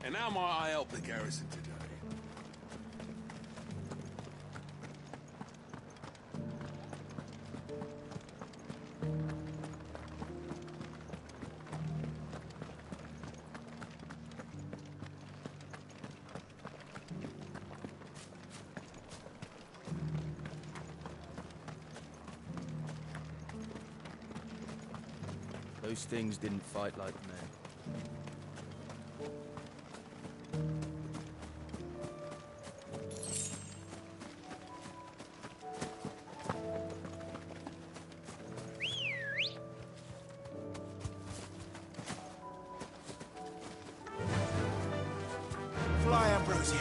And how might I help the garrison today? Those things didn't fight like men. Fly, Ambrosia.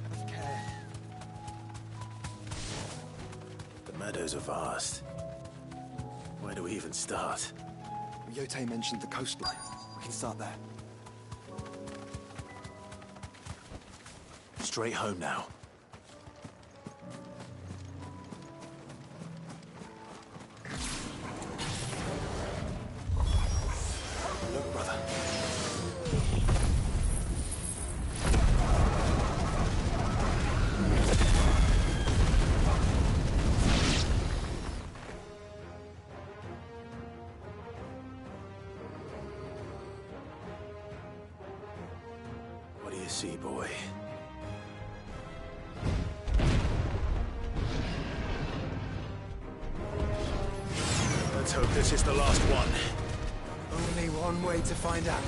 Have care. The meadows are vast. Where do we even start? Yote mentioned the coastline. We can start there. Straight home now. Look, brother. What do you see, boy? Let's hope this is the last one. Only one way to find out.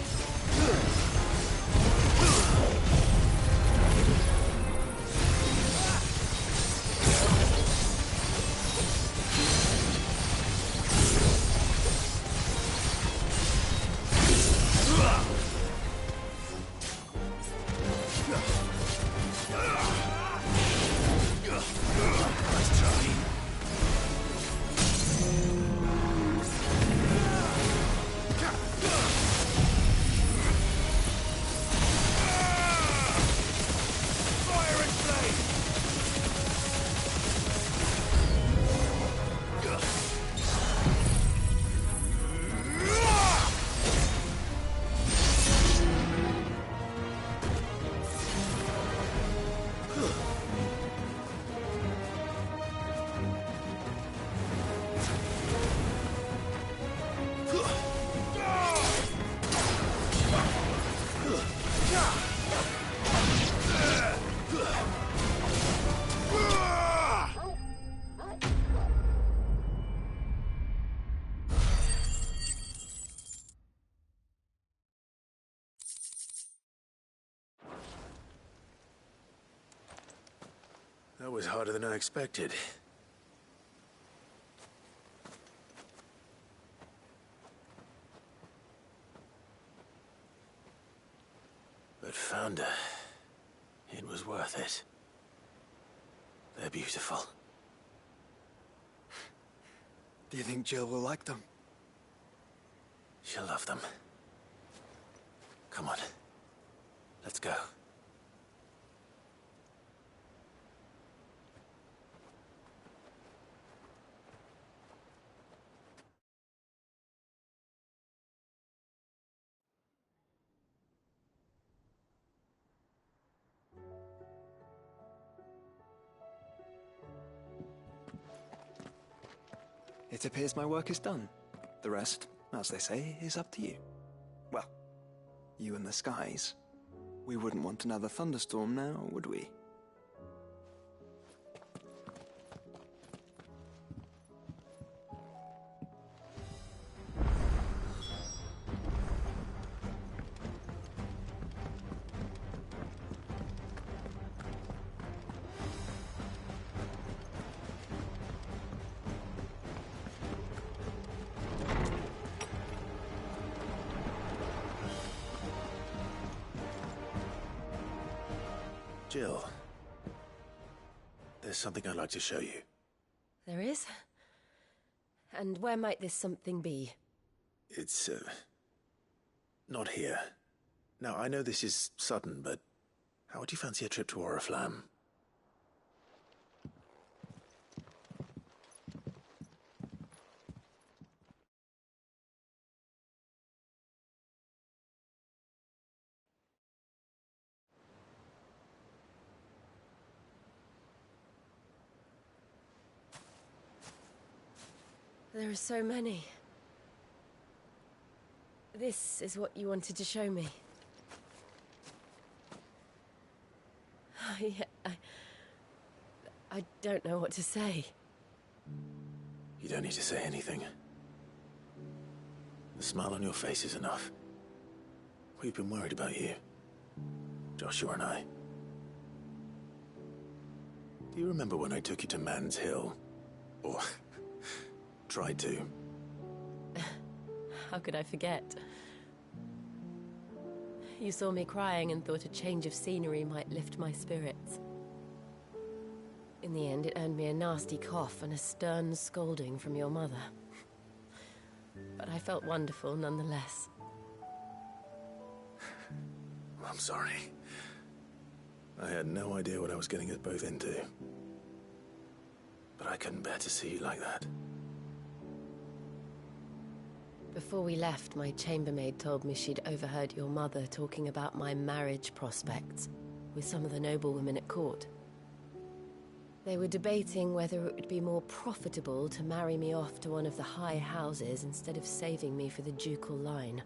Nice try. That was harder than I expected. But Founder, it was worth it. They're beautiful. Do you think Jill will like them? She'll love them. Come on. Let's go. It appears my work is done. The rest, as they say, is up to you. Well, you and the skies. We wouldn't want another thunderstorm now, would we? Jill, there's something I'd like to show you. There is? And where might this something be? It's, not here. Now, I know this is sudden, but how would you fancy a trip to Oriflamme? There are so many. This is what you wanted to show me. I don't know what to say. You don't need to say anything. The smile on your face is enough. We've been worried about you, Joshua and I. Do you remember when I took you to Man's Hill? Or tried to? How could I forget? You saw me crying and thought a change of scenery might lift my spirits. In the end, it earned me a nasty cough and a stern scolding from your mother. But I felt wonderful nonetheless. I'm sorry. I had no idea what I was getting us both into. But I couldn't bear to see you like that. Before we left, my chambermaid told me she'd overheard your mother talking about my marriage prospects with some of the noblewomen at court. They were debating whether it would be more profitable to marry me off to one of the high houses instead of saving me for the ducal line.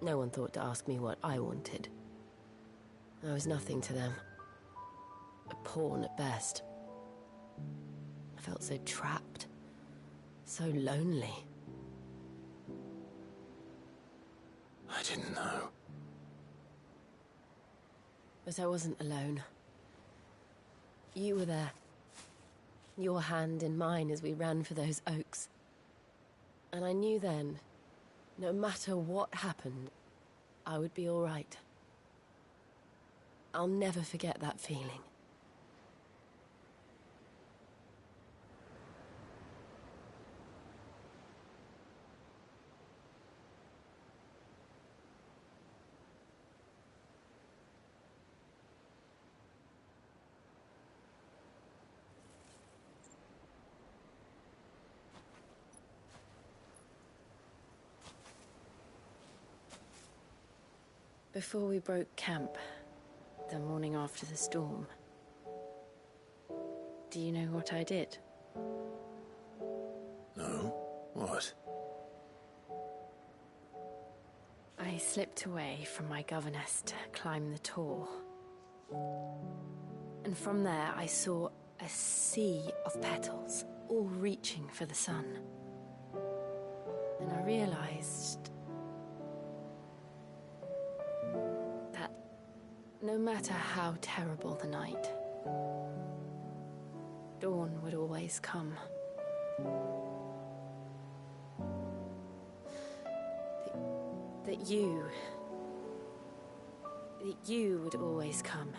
No one thought to ask me what I wanted. I was nothing to them. A pawn at best. I felt so trapped, so lonely. I didn't know. But I wasn't alone. You were there. Your hand in mine as we ran for those oaks. And I knew then, no matter what happened, I would be all right. I'll never forget that feeling. Before we broke camp, the morning after the storm, do you know what I did? No? What? I slipped away from my governess to climb the Tor. And from there I saw a sea of petals, all reaching for the sun. And I realized that no matter how terrible the night, dawn would always come. That you would always come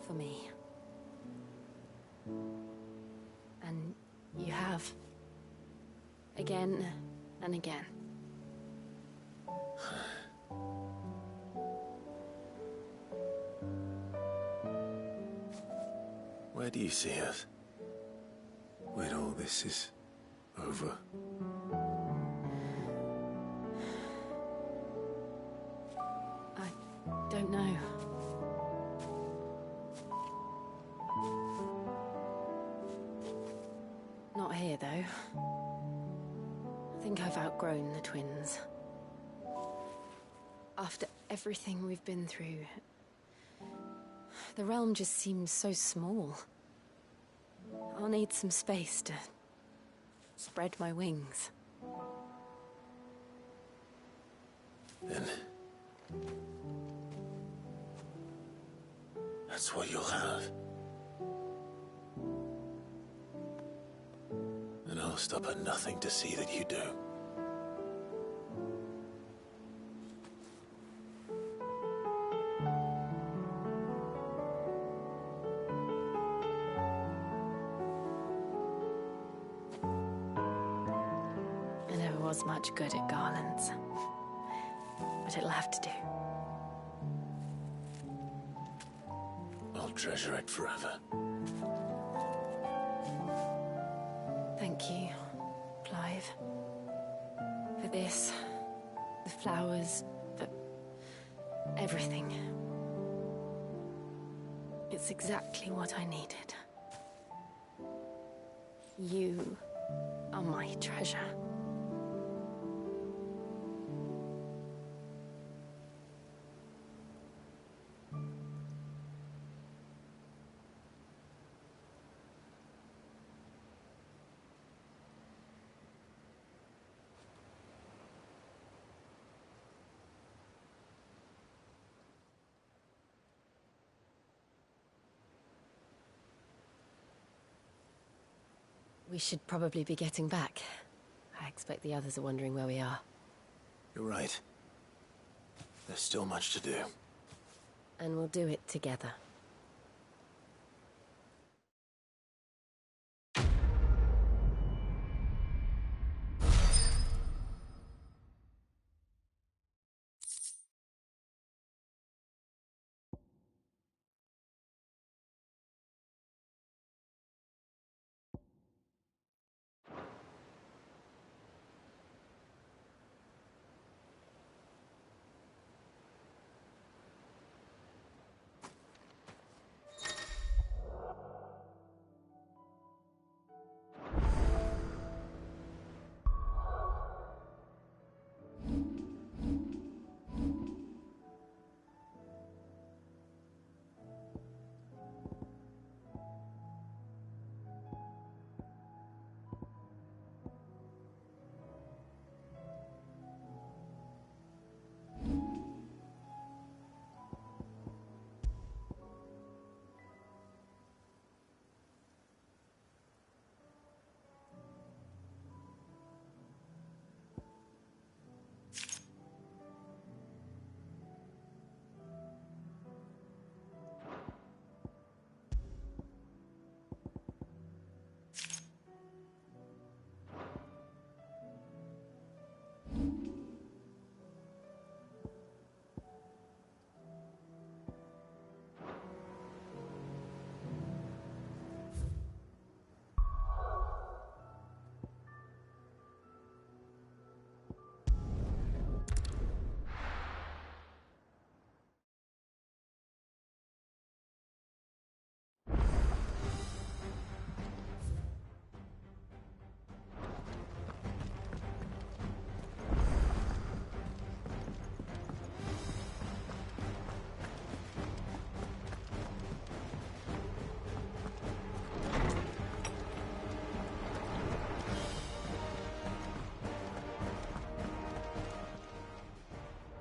for me. And you have. Again and again. Where do you see us? When all this is over? I don't know. Not here, though. think I've outgrown the twins. After everything we've been through, the realm just seems so small. I'll need some space to spread my wings. Then that's what you'll have. And I'll stop at nothing to see that you do. I never was much good at garlands, but it'll have to do. I'll treasure it forever. Thank you, Clive. For this, the flowers, for everything. It's exactly what I needed. You are my treasure. We should probably be getting back. I expect the others are wondering where we are. You're right. There's still much to do. And we'll do it together.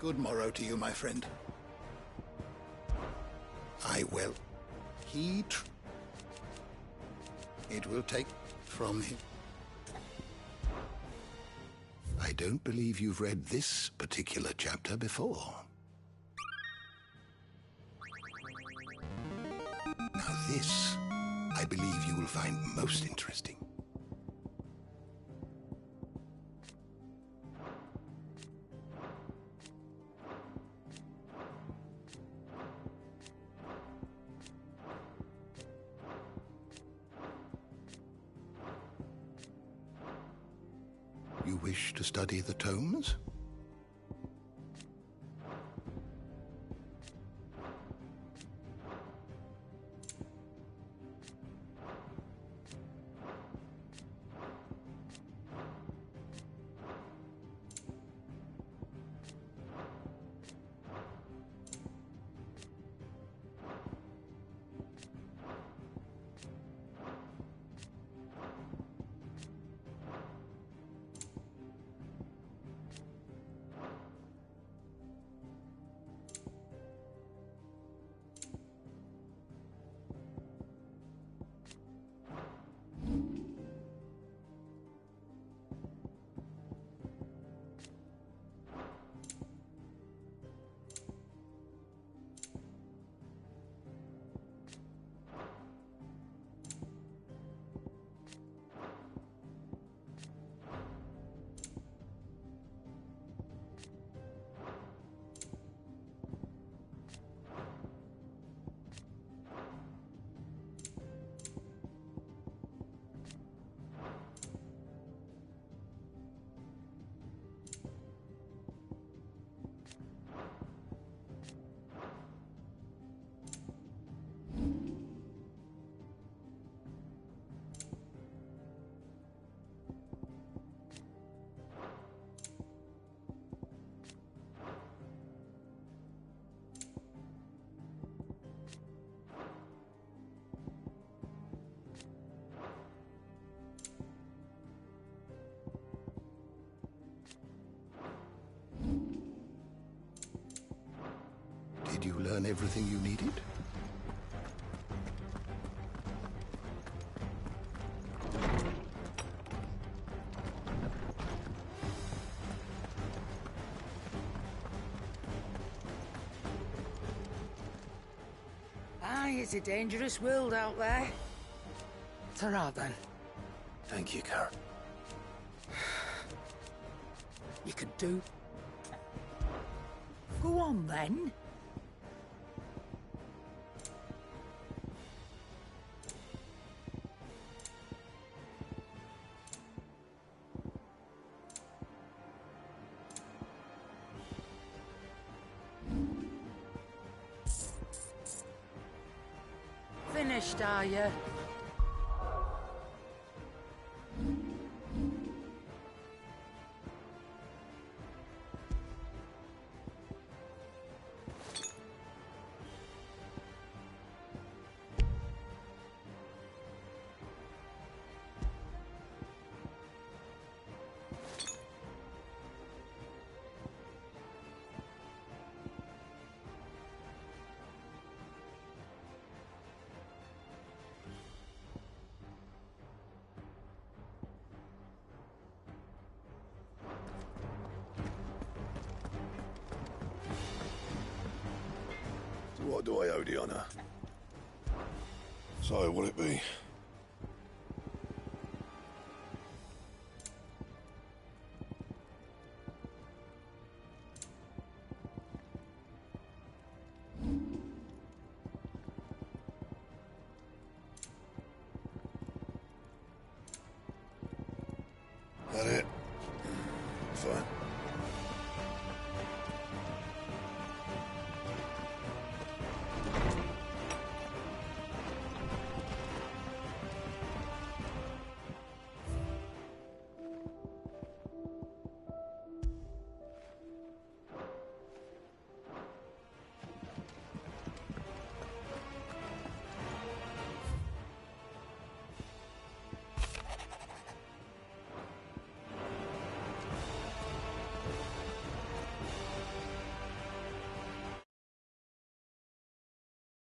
Good morrow to you, my friend. I will heed. It will take from him. I don't believe you've read this particular chapter before. Now this, I believe you will find most interesting. You wish to study the tomes? learn everything you needed? Aye, it's a dangerous world out there. Ta-ra, then. Thank you, Karen. You could do. Go on, then. Finished, are you? What do I owe the honour? So, what'll it be?